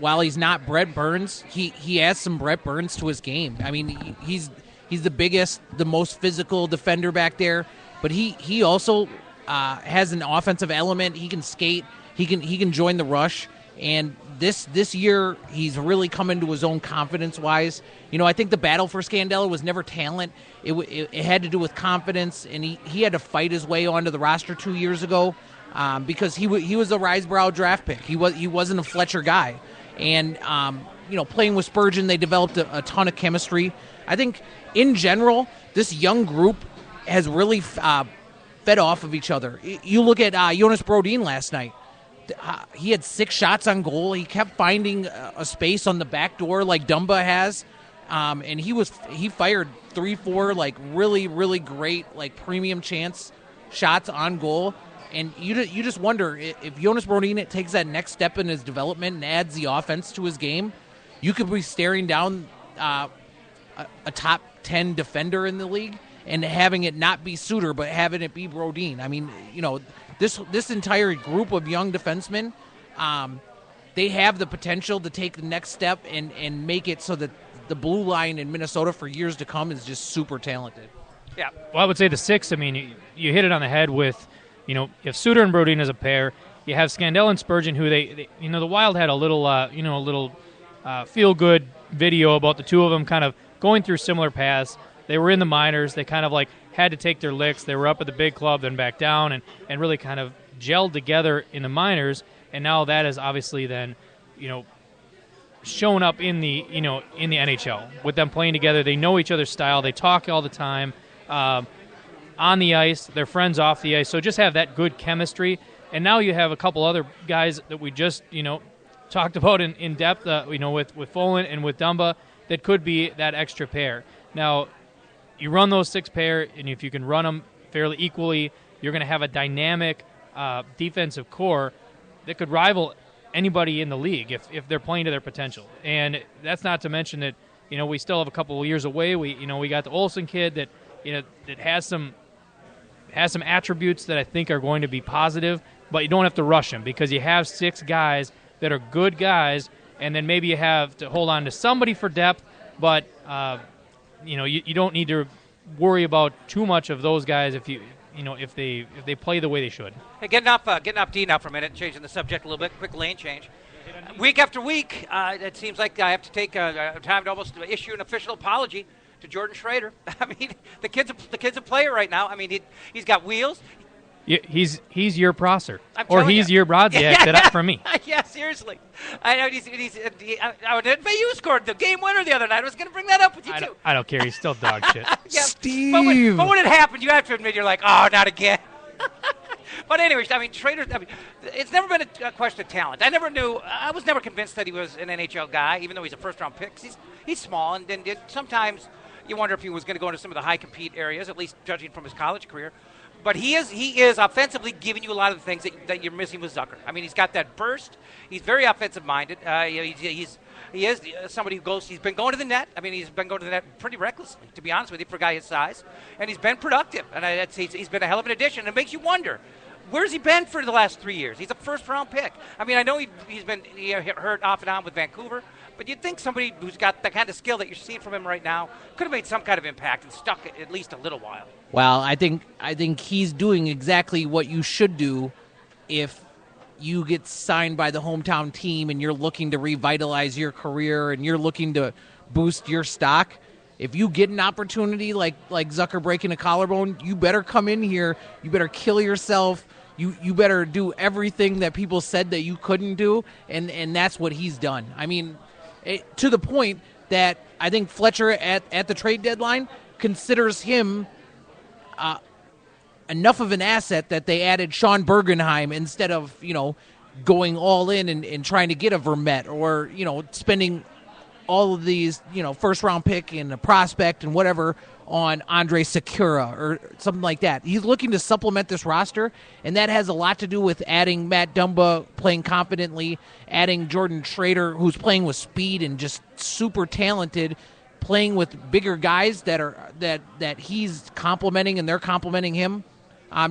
while he's not Brett Burns, he has some Brett Burns to his game. I mean, he's the biggest, the most physical defender back there, but he also has an offensive element. He can skate. He can join the rush. And this year, he's really come into his own confidence-wise. I think the battle for Scandella was never talent. It had to do with confidence, and he had to fight his way onto the roster 2 years ago because he was a Risebrow draft pick. He wasn't a Fletcher guy. And, playing with Spurgeon, they developed a ton of chemistry. I think, in general, this young group has really fed off of each other. You look at Jonas Brodin last night. He had 6 shots on goal. He kept finding a space on the back door like Dumba has, and he fired 3-4 like really, really great like premium chance shots on goal. And you just wonder if Jonas Brodin takes that next step in his development and adds the offense to his game, you could be staring down a top 10 defender in the league and having it not be Suter but having it be Brodin. I mean, This entire group of young defensemen, they have the potential to take the next step and make it so that the blue line in Minnesota for years to come is just super talented. Yeah. Well, I would say the 6, I mean, you hit it on the head with, you have Suter and Brodin as a pair. You have Scandella and Spurgeon, who they the Wild had a little feel-good video about the two of them kind of going through similar paths. They were in the minors. They kind of like had to take their licks. They were up at the big club, then back down, and really kind of gelled together in the minors. And now that is obviously then, shown up in the NHL with them playing together. They know each other's style. They talk all the time on the ice. They're friends off the ice. So just have that good chemistry. And now you have a couple other guys that we just talked about in depth. With Folin and with Dumba that could be that extra pair. Now, you run those 6 pair, and if you can run them fairly equally, you're going to have a dynamic defensive core that could rival anybody in the league if they're playing to their potential. And that's not to mention that we still have a couple of years away. We got the Olsen kid that that has some attributes that I think are going to be positive, but you don't have to rush him because you have 6 guys that are good guys, and then maybe you have to hold on to somebody for depth, but. You don't need to worry about too much of those guys if they play the way they should. Hey, getting off D now for a minute, changing the subject a little bit, quick lane change. Week after week, it seems like I have to take time to almost issue an official apology to Jordan Schrader. I mean, the kid's a player right now. I mean, he's got wheels. He's your Prosser, or he's your Brodziak for me. Yeah, seriously. I know you scored the game winner the other night. I was going to bring that up with you too. I don't care. He's still dog shit. Yeah, Steve. But when it happened, you have to admit you're like, oh, not again. But anyways, I mean, Schrader. It's never been a question of talent. I was never convinced that he was an NHL guy, even though he's a first-round pick. He's small, and then sometimes you wonder if he was going to go into some of the high-compete areas, at least judging from his college career. But he is offensively giving you a lot of the things that you're missing with Zucker. I mean, he's got that burst. He's very offensive-minded. He is somebody who goes. He's been going to the net. I mean, he's been going to the net pretty recklessly, to be honest with you, for a guy his size. And he's been productive. And he's been a hell of an addition. It makes you wonder, where's he been for the last 3 years? He's a first-round pick. I mean, I know he's been hurt off and on with Vancouver. But you'd think somebody who's got the kind of skill that you're seeing from him right now could have made some kind of impact and stuck at least a little while. Well, I think he's doing exactly what you should do if you get signed by the hometown team and you're looking to revitalize your career and you're looking to boost your stock. If you get an opportunity like Zucker breaking a collarbone, you better come in here. You better kill yourself. You better do everything that people said that you couldn't do, and that's what he's done. I mean, to the point that I think Fletcher at the trade deadline considers him enough of an asset that they added Sean Bergenheim instead of, going all in and trying to get a Vermette or, spending all of these, first-round pick and a prospect and whatever on Andre Sekura or something like that. He's looking to supplement this roster, and that has a lot to do with adding Matt Dumba playing confidently, adding Jordan Schrader, who's playing with speed and just super talented, playing with bigger guys that he's complimenting and they're complimenting him.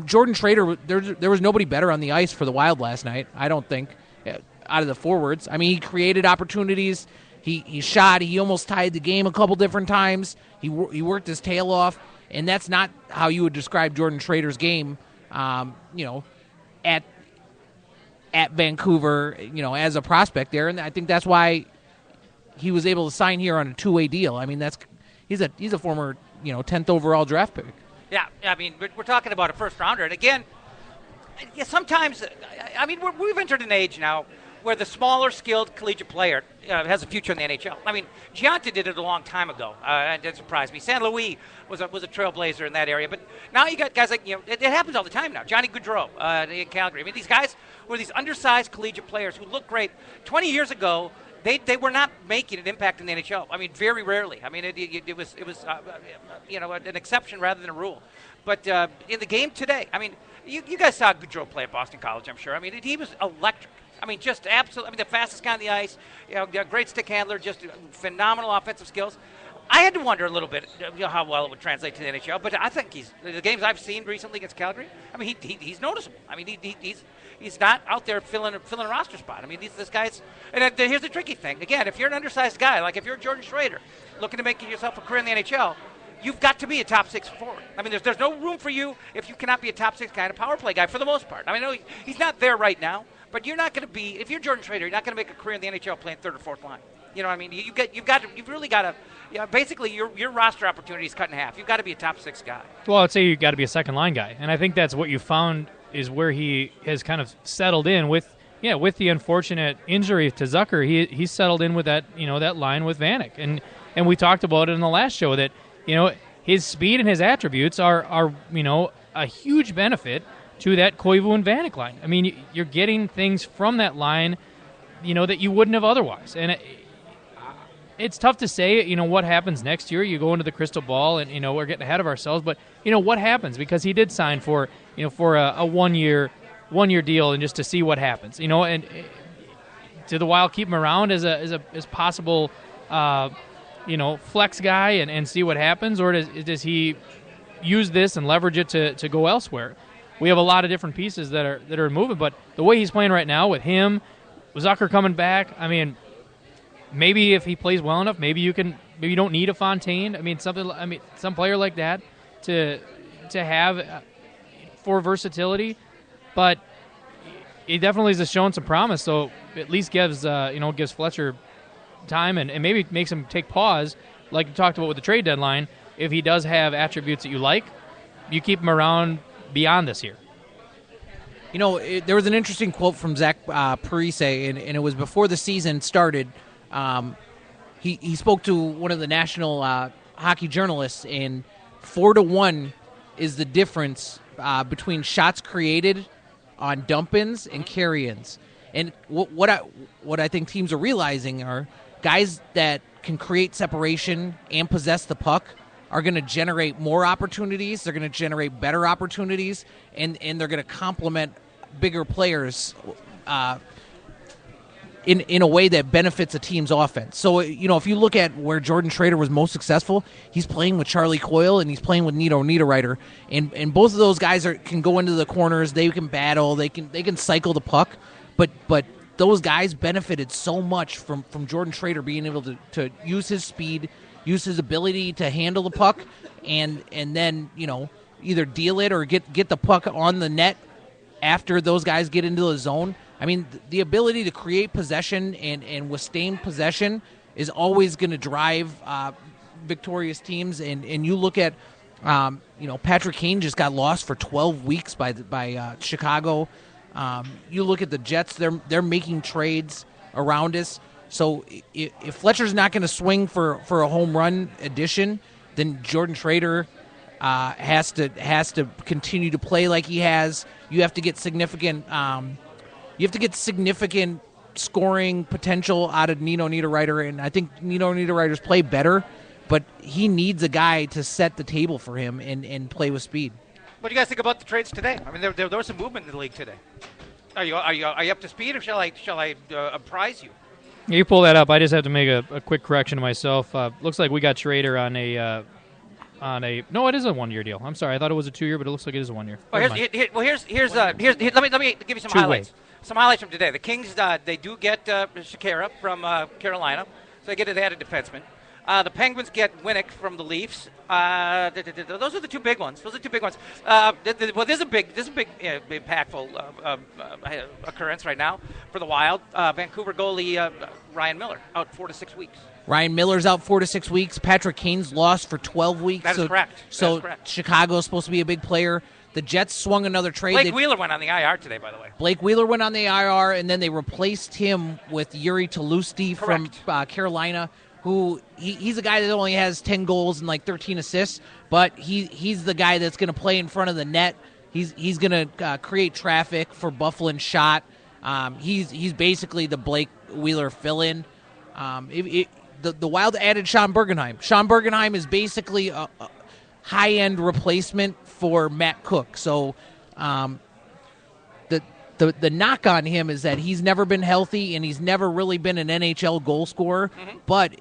Jordan Schrader, there was nobody better on the ice for the Wild last night, I don't think, out of the forwards. I mean, he created opportunities. He shot. He almost tied the game a couple different times. He worked his tail off, and that's not how you would describe Jordan Schrader's game at Vancouver, as a prospect there, and I think that's why he was able to sign here on a two-way deal. I mean, he's a former 10th overall draft pick. Yeah, I mean, we're talking about a first rounder, and again, sometimes, I mean, we've entered an age now where the smaller, skilled collegiate player has a future in the NHL. I mean, Gianti did it a long time ago, and it surprised me. San Luis was a trailblazer in that area, but now you got guys like, it happens all the time now. Johnny Gaudreau in Calgary. I mean, these guys were these undersized collegiate players who look great. 20 years ago, they were not making an impact in the NHL. I mean, very rarely. I mean, it was an exception rather than a rule. But in the game today, I mean, you guys saw Gaudreau play at Boston College, I'm sure. I mean, he was electric. I mean, just absolutely. I mean, the fastest guy on the ice, great stick handler, just phenomenal offensive skills. I had to wonder a little bit how well it would translate to the NHL, but I think the games I've seen recently against Calgary, I mean, he's noticeable. I mean, he's not out there filling a roster spot. I mean, this guy's – and here's the tricky thing. Again, if you're an undersized guy, like if you're Jordan Schrader looking to make yourself a career in the NHL, you've got to be a top six forward. I mean, there's no room for you if you cannot be a top six kind of power play guy for the most part. I mean, no, he's not there right now. But you're not going to be, if you're Jordan Schrader, you're not going to make a career in the NHL playing third or fourth line. You know what I mean? You've really got to, basically your roster opportunity is cut in half. You've got to be a top six guy. Well, I'd say you've got to be a second line guy. And I think that's what you found is where he has kind of settled in with the unfortunate injury to Zucker. He's settled in with that, that line with Vanek. And we talked about it in the last show that, his speed and his attributes are a huge benefit to that Koivu and Vanek line. I mean, you're getting things from that line, that you wouldn't have otherwise. And it's tough to say, what happens next year. You go into the crystal ball, and we're getting ahead of ourselves. But what happens, because he did sign for a 1 year deal, and just to see what happens. And do the Wild keep him around as possible, flex guy and see what happens, or does he use this and leverage it to go elsewhere? We have a lot of different pieces that are moving, but the way he's playing right now with him, Zucker coming back, I mean, maybe if he plays well enough, maybe you don't need a Fontaine. I mean, some player like that to have for versatility, but he definitely has shown some promise. So at least gives Fletcher time and maybe makes him take pause, like you talked about with the trade deadline. If he does have attributes that you like, you keep him around beyond this year. There was an interesting quote from Zach Parise, and it was before the season started. He spoke to one of the national hockey journalists, and 4-1 is the difference between shots created on dump-ins and carry-ins. And what I think teams are realizing are guys that can create separation and possess the puck are going to generate more opportunities. They're going to generate better opportunities, and they're going to complement bigger players in a way that benefits a team's offense. So, if you look at where Jordan Schrader was most successful, he's playing with Charlie Coyle and he's playing with Nito Niederreiter, and both of those guys can go into the corners. They can battle. They can cycle the puck, but those guys benefited so much from Jordan Schrader being able to use his speed, use his ability to handle the puck, and then either deal it or get the puck on the net after those guys get into the zone. I mean, the ability to create possession and withstand possession is always going to drive victorious teams. And you look at Patrick Kane just got lost for 12 weeks by Chicago. You look at the Jets; they're making trades around us. So if Fletcher's not going to swing for a home run addition, then Jordan Schrader has to continue to play like he has. You have to get significant scoring potential out of Nino Niederreiter, and I think Nino Niederreiter's play better, but he needs a guy to set the table for him and play with speed. What do you guys think about the trades today? I mean, there was some movement in the league today. Are you up to speed, or shall I apprise you? Yeah, you pull that up. I just have to make a quick correction to myself. Looks like we got Schrader on a no, it is a 1 year deal. I'm sorry, I thought it was a 2 year, but it looks like it is a 1 year. Well, here's let me give you some highlights. Some highlights from today. The Kings they do get Shakira from Carolina, so they get an added defenseman. The Penguins get Winnick from the Leafs. Those are the two big ones. Well, there's a big impactful occurrence right now for the Wild. Vancouver goalie Ryan Miller out 4 to 6 weeks. Ryan Miller's out 4 to 6 weeks. Patrick Kane's lost for 12 weeks. That is correct. So correct. Chicago's supposed to be a big player. The Jets swung another trade. Blake Wheeler went on the IR today, by the way. Blake Wheeler went on the IR, and then they replaced him with Yuri Tolusti from Carolina, who he's a guy that only has 10 goals and like 13 assists, but he's the guy that's going to play in front of the net. He's going to create traffic for Bufflin shot. He's basically the Blake Wheeler fill-in. The Wild added Sean Bergenheim. Sean Bergenheim is basically a high-end replacement for Matt Cook. So the knock on him is that he's never been healthy and he's never really been an NHL goal scorer. Mm-hmm. But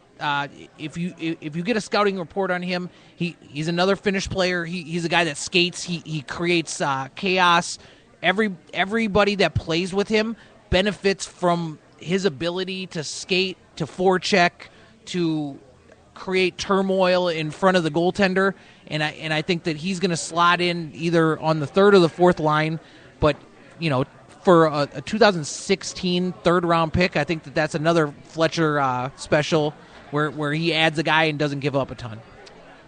if you get a scouting report on him, he's another Finnish player. He's a guy that skates. He creates chaos. Everybody that plays with him benefits from his ability to skate, to forecheck, to create turmoil in front of the goaltender, and I think that he's going to slot in either on the third or the fourth line. But for a 2016 third-round pick, I think that's another Fletcher special where he adds a guy and doesn't give up a ton.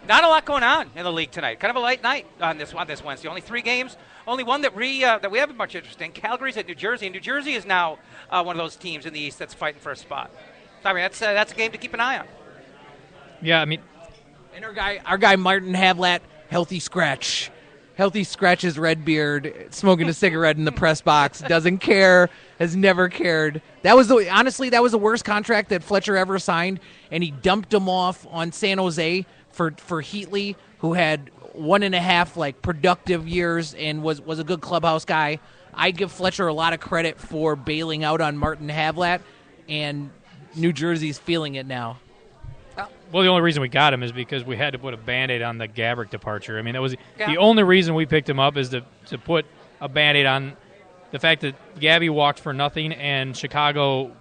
Not a lot going on in the league tonight. Kind of a light night on this Wednesday. Only 3 games. Only one that we haven't much interest in. Calgary's at New Jersey, and New Jersey is now one of those teams in the East that's fighting for a spot. So, I mean, that's a game to keep an eye on. Yeah, I mean, and our guy Martin Havlat, healthy scratch his red beard, smoking a cigarette in the press box, doesn't care, has never cared. Honestly, that was the worst contract that Fletcher ever signed, and he dumped him off on San Jose for Heatley, who had 1.5 productive years and was a good clubhouse guy. I give Fletcher a lot of credit for bailing out on Martin Havlat, and New Jersey's feeling it now. Well, the only reason we got him is because we had to put a Band-Aid on the Gabrick departure. I mean, that was the only reason we picked him up, is to put a Band-Aid on the fact that Gabby walked for nothing, and Chicago,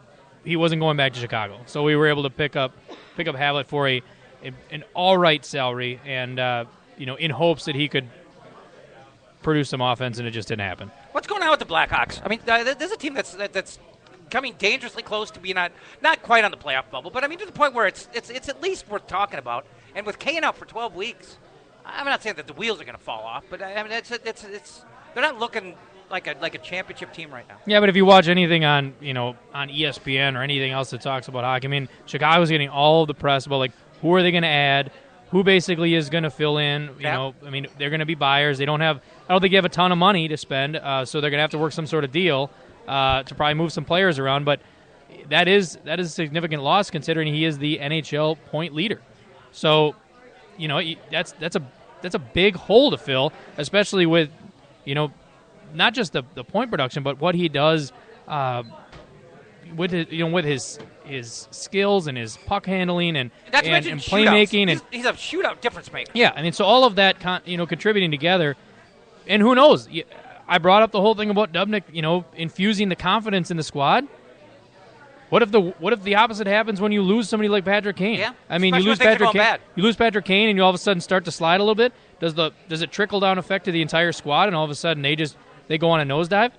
he wasn't going back to Chicago. So we were able to pick up Havlat for an all-right salary, and in hopes that he could produce some offense, and it just didn't happen. What's going on with the Blackhawks? I mean, there's a team that's coming dangerously close to being not quite on the playoff bubble, but I mean to the point where it's at least worth talking about. And with Kane out for 12 weeks, I'm not saying that the wheels are going to fall off, but I mean it's they're not looking like a championship team right now. Yeah, but if you watch anything on ESPN or anything else that talks about hockey, I mean Chicago's getting all of the press about who are they going to add, who basically is going to fill in. I mean they're going to be buyers. I don't think they have a ton of money to spend, so they're going to have to work some sort of deal to probably move some players around, but that is a significant loss considering he is the NHL point leader. So, that's a big hole to fill, especially with, not just the point production, but what he does with his skills and his puck handling and playmaking, and he's a shootout difference maker. Yeah, I mean, so all of that contributing together, and who knows. I brought up the whole thing about Dubnyk, infusing the confidence in the squad. What if the opposite happens when you lose somebody like Patrick Kane? Yeah, I mean, you lose Patrick Kane, and you all of a sudden start to slide a little bit. Does it trickle down effect to the entire squad, and all of a sudden they go on a nosedive?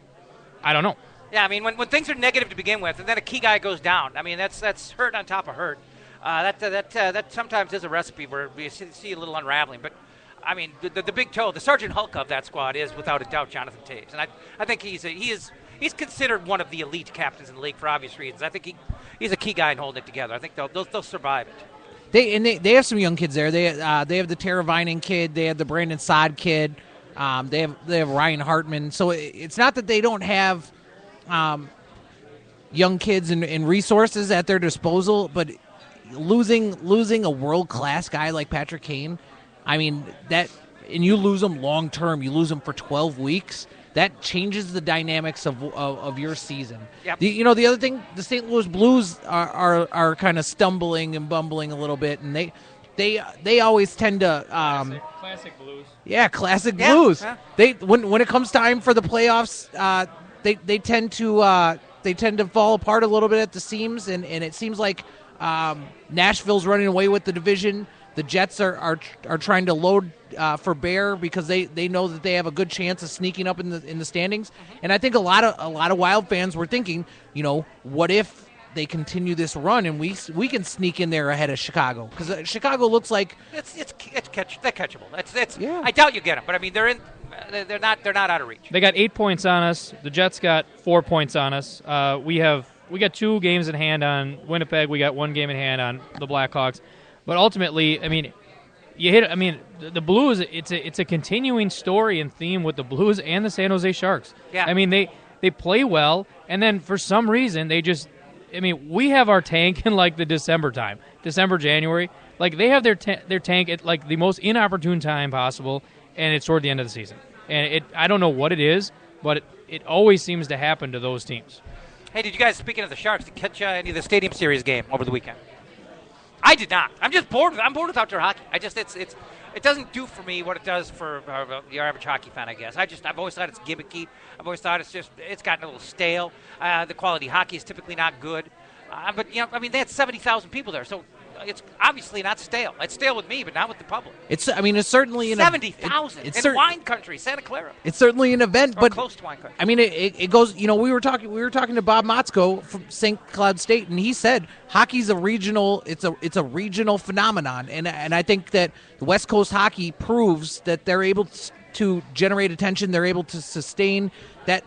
I don't know. Yeah, I mean, when things are negative to begin with, and then a key guy goes down, I mean that's hurt on top of hurt. That sometimes is a recipe where we see a little unraveling, but. I mean, the big toe, the Sergeant Hulk of that squad is without a doubt Jonathan Toews, and I think he's considered one of the elite captains in the league for obvious reasons. I think he's a key guy in holding it together. I think they'll survive it. They have some young kids there. They have the Tara Vining kid. They have the Brandon Saad kid. They have Ryan Hartman. So it's not that they don't have young kids and resources at their disposal, but losing a world class guy like Patrick Kane. I mean, and you lose them long term. You lose them for 12 weeks. That changes the dynamics of your season. Yep. The other thing, the St. Louis Blues are kind of stumbling and bumbling a little bit, and they always tend to classic Blues. Yeah, classic Blues. Yeah. They when it comes time for the playoffs, they tend to they tend to fall apart a little bit at the seams, and it seems like Nashville's running away with the division. The Jets are trying to load for bear because they know that they have a good chance of sneaking up in the standings. And I think a lot of Wild fans were thinking, what if they continue this run and we can sneak in there ahead of Chicago, because Chicago looks like they're catchable. Yeah. I doubt you get them, but I mean they're not out of reach. They got 8 points on us. The Jets got 4 points on us. We got 2 games in hand on Winnipeg. We got 1 game in hand on the Blackhawks. But ultimately, I mean, the Blues. It's a continuing story and theme with the Blues and the San Jose Sharks. Yeah. I mean, they play well, and then for some reason they just. I mean, we have our tank in like the December, January. Like they have their tank at like the most inopportune time possible, and it's toward the end of the season. And I don't know what it is, but it always seems to happen to those teams. Hey, did you guys, speaking of the Sharks, catch any of the Stadium Series game over the weekend? I did not. I'm just bored. I'm bored with outdoor hockey. It doesn't do for me what it does for the average hockey fan, I guess. I've always thought it's gimmicky. I've always thought it's gotten a little stale. The quality of hockey is typically not good. But they had 70,000 people there, so it's obviously not stale. It's stale with me, but not with the public. It's certainly 70,000 in wine country, Santa Clara. It's certainly an event, but close to wine country. I mean, it goes. We were talking to Bob Motzko from St. Cloud State, and he said hockey's a regional. It's a regional phenomenon, and I think that the West Coast hockey proves that they're able to generate attention. They're able to sustain that.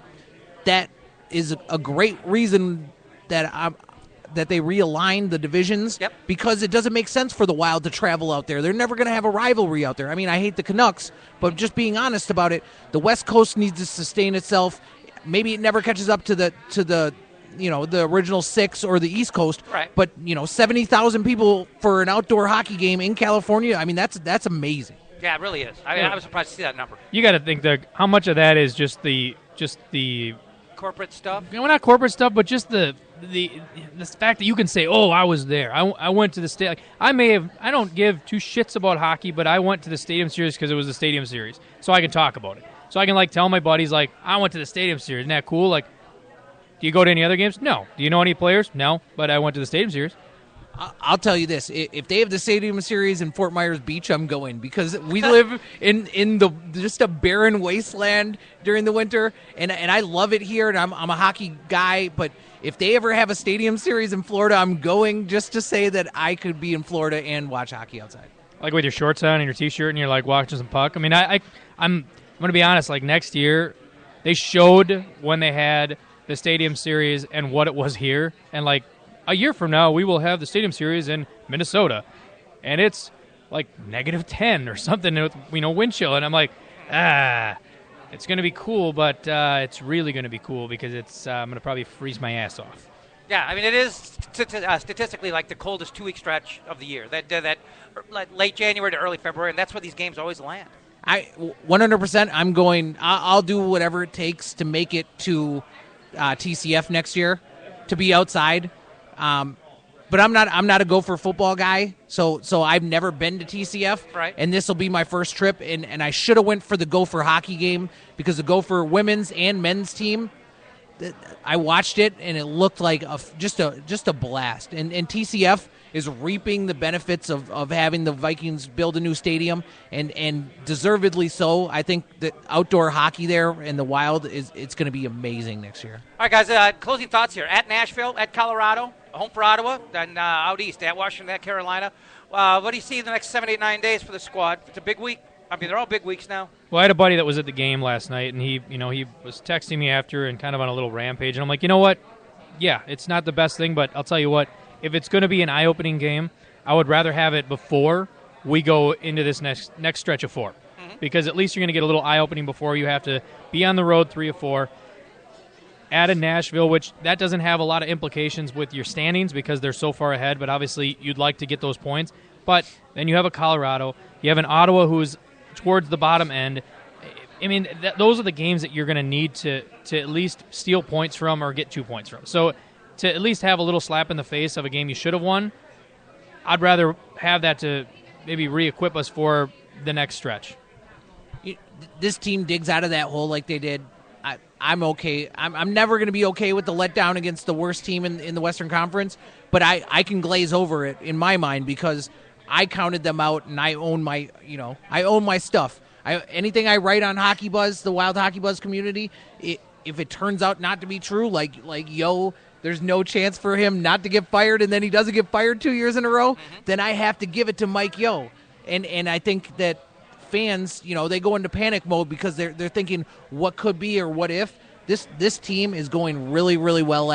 That is a great reason that they realign the divisions, because it doesn't make sense for the Wild to travel out there. They're never going to have a rivalry out there. I mean, I hate the Canucks, but just being honest about it, the West Coast needs to sustain itself. Maybe it never catches up to the original 6 or the East Coast. Right. But 70,000 people for an outdoor hockey game in California. I mean, that's amazing. Yeah, it really is. I was surprised to see that number. You got to think that how much of that is just the corporate stuff. Not corporate stuff, but just the fact that you can say, "Oh, I was there. I went to the state." Like, I don't give 2 shits about hockey, but I went to the Stadium Series because it was the Stadium Series, so I can talk about it. So I can tell my buddies I went to the Stadium Series. Isn't that cool? Do you go to any other games? No. Do you know any players? No. But I went to the Stadium Series. I'll tell you this: if they have the Stadium Series in Fort Myers Beach, I'm going, because we live in the just a barren wasteland during the winter, and I love it here, and I'm a hockey guy. But if they ever have a Stadium Series in Florida, I'm going just to say that I could be in Florida and watch hockey outside. Like with your shorts on and your T-shirt, and you're watching some puck. I mean, I'm going to be honest. Next year, they showed when they had the Stadium Series and what it was here, and a year from now, we will have the Stadium Series in Minnesota, and it's -10 or something with wind chill, and I'm it's going to be cool, but it's really going to be cool because I'm going to probably freeze my ass off. Yeah, I mean, it is statistically the coldest 2-week stretch of the year. That late January to early February, and that's where these games always land. 100%. I'm going. I'll do whatever it takes to make it to TCF next year, to be outside. But I'm not a Gopher football guy, so I've never been to TCF, right. And this will be my first trip, and I should have went for the Gopher hockey game, because the Gopher women's and men's team, I watched it and it looked like just a blast, and TCF is reaping the benefits of having the Vikings build a new stadium, and deservedly so. I think that outdoor hockey there in the Wild it's going to be amazing next year. All right, guys, closing thoughts here. At Nashville, at Colorado, home for Ottawa, then out east, at Washington, at Carolina. What do you see in the next 7, 8, 9 days for the squad? It's a big week. I mean, they're all big weeks now. Well, I had a buddy that was at the game last night, and he was texting me after and kind of on a little rampage, and I'm like, you know what? Yeah, it's not the best thing, but I'll tell you what, if it's going to be an eye-opening game, I would rather have it before we go into this next stretch of 4. Mm-hmm. Because at least you're going to get a little eye-opening before you have to be on the road 3 or 4. Add a Nashville, which that doesn't have a lot of implications with your standings because they're so far ahead, but obviously you'd like to get those points. But then you have a Colorado. You have an Ottawa who's towards the bottom end. I mean, those are the games that you're going to need to at least steal points from or get 2 points from. So to at least have a little slap in the face of a game you should have won, I'd rather have that to maybe re-equip us for the next stretch. This team digs out of that hole like they did. I'm okay. I'm never going to be okay with the letdown against the worst team in the Western Conference, but I can glaze over it in my mind because I counted them out and I own my stuff. Anything I write on Hockey Buzz, the Wild Hockey Buzz community, if it turns out not to be true, like there's no chance for him not to get fired, and then he doesn't get fired 2 years in a row, then I have to give it to Mike Yo. And I think that fans, they go into panic mode because they're thinking what could be or what if. This team is going really, really well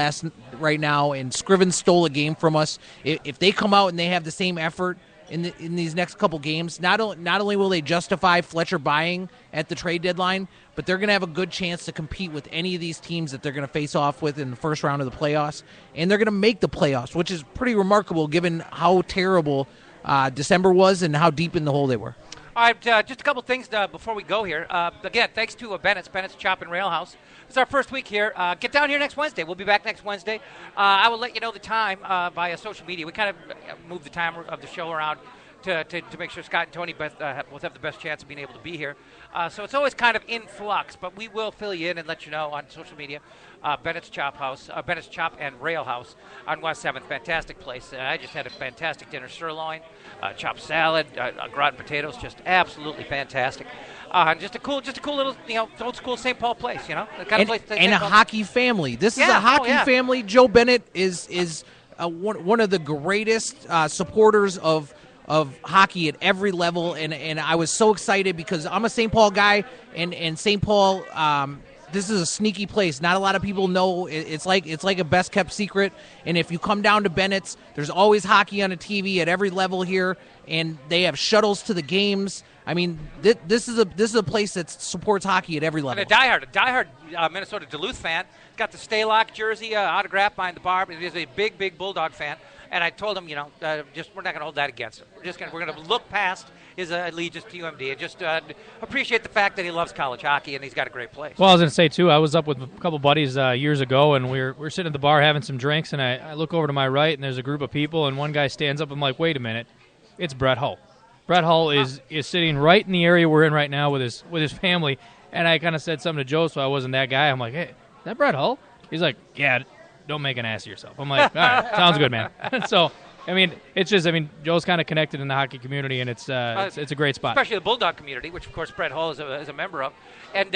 right now, and Scriven stole a game from us. If they come out and they have the same effort in these next couple games, not only will they justify Fletcher buying at the trade deadline, but they're going to have a good chance to compete with any of these teams that they're going to face off with in the first round of the playoffs, and they're going to make the playoffs, which is pretty remarkable given how terrible December was and how deep in the hole they were. All right, just a couple things before we go here. Again, thanks to Bennett's Chop and Rail House. It's our first week here. Get down here next Wednesday. We'll be back next Wednesday. I will let you know the time via social media. We kind of moved the time of the show around to make sure Scott and Tony both have the best chance of being able to be here. So it's always kind of in flux, but we will fill you in and let you know on social media. Bennett's Chop and Rail House on West 7th. Fantastic place. I just had a fantastic dinner. Sirloin, chopped salad, gratin potatoes, just absolutely fantastic. Just a cool little, old school St. Paul place, the kind of place. And a hockey family. This is a hockey family. Joe Bennett is one of the greatest supporters of hockey at every level, and I was so excited because I'm a St. Paul guy, and St. Paul, this is a sneaky place. Not a lot of people know. It's like a best kept secret. And if you come down to Bennett's, there's always hockey on a TV at every level here, and they have shuttles to the games. I mean, this is a place that supports hockey at every level. And a diehard Minnesota Duluth fan. Got the Staylock jersey autographed behind the bar. He's a big Bulldog fan. And I told him, we're not going to hold that against him. We're going to look past his allegiance to UMD and just appreciate the fact that he loves college hockey and he's got a great place. Well, I was going to say, too, I was up with a couple buddies years ago, and we're sitting at the bar having some drinks, and I look over to my right, and there's a group of people, and one guy stands up. I'm like, wait a minute, it's Brett Hull. Brett Hull is sitting right in the area we're in right now with his family, and I kind of said something to Joe, so I wasn't that guy. I'm like, hey, is that Brett Hull? He's like, yeah, don't make an ass of yourself. I'm like, all right, sounds good, man. So, it's just, Joe's kind of connected in the hockey community, and it's a great spot. Especially the Bulldog community, which, of course, Brett Hull is a member of. And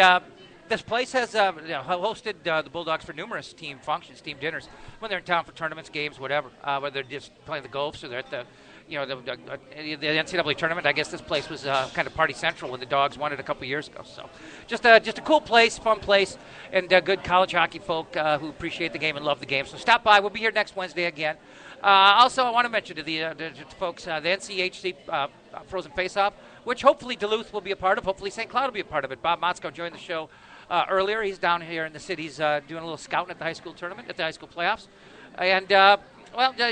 this place has hosted the Bulldogs for numerous team functions, team dinners, when they're in town for tournaments, games, whatever, whether they're just playing the Gulfs or they're at the NCAA tournament. I guess this place was kind of party central when the Dogs won it a couple years ago. So just a cool place, fun place, and good college hockey folk who appreciate the game and love the game. So stop by. We'll be here next Wednesday again. Also, I want to mention to the folks the NCHC Frozen Face-Off, which hopefully Duluth will be a part of. Hopefully St. Cloud will be a part of it. Bob Motzko joined the show earlier. He's down here in the city. He's doing a little scouting at the high school tournament, at the high school playoffs. And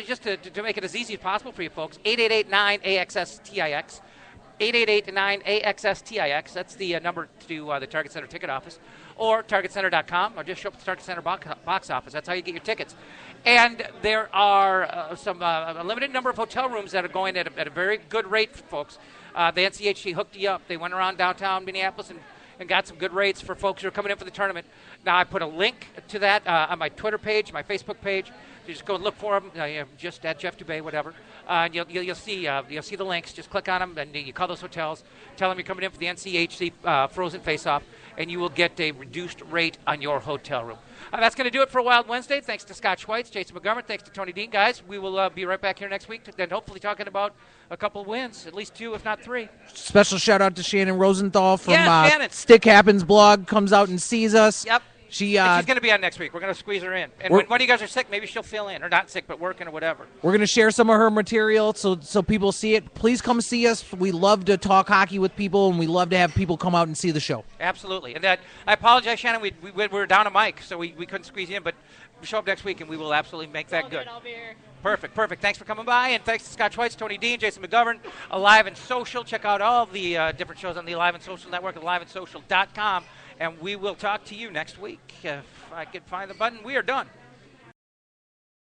just to make it as easy as possible for you folks, 888-9-AXS-TIX. 888-9-AXS-TIX. That's the number to the Target Center ticket office, or TargetCenter.com, or just show up at the Target Center box office. That's how you get your tickets. And there are a limited number of hotel rooms that are going at a very good rate for folks. The NCHC hooked you up. They went around downtown Minneapolis and got some good rates for folks who are coming in for the tournament. Now, I put a link to that on my Twitter page, my Facebook page. You just go and look for them, just at Jeff Dubay, whatever. And you'll see the links. Just click on them, and you call those hotels. Tell them you're coming in for the NCHC Frozen Face-Off, and you will get a reduced rate on your hotel room. That's going to do it for Wild Wednesday. Thanks to Scott Schweitz, Jason McGovern. Thanks to Tony Dean, guys. We will be right back here next week, and hopefully talking about a couple of wins, at least 2, if not 3. Special shout-out to Shannon Rosenthal from Stick Happens blog. Comes out and sees us. Yep. She's going to be on next week. We're going to squeeze her in. And when one of you guys are sick, maybe she'll fill in. Or not sick, but working or whatever. We're going to share some of her material so people see it. Please come see us. We love to talk hockey with people, and we love to have people come out and see the show. Absolutely. And I apologize, Shannon. We were down a mic, so we couldn't squeeze you in. But show up next week, and we will absolutely make that good. I'll be here. Perfect. Thanks for coming by, and thanks to Scott Schweitz, Tony Dean, Jason McGovern, Alive and Social. Check out all the different shows on the Alive and Social Network at aliveandsocial.com, and we will talk to you next week. If I can find the button, we are done.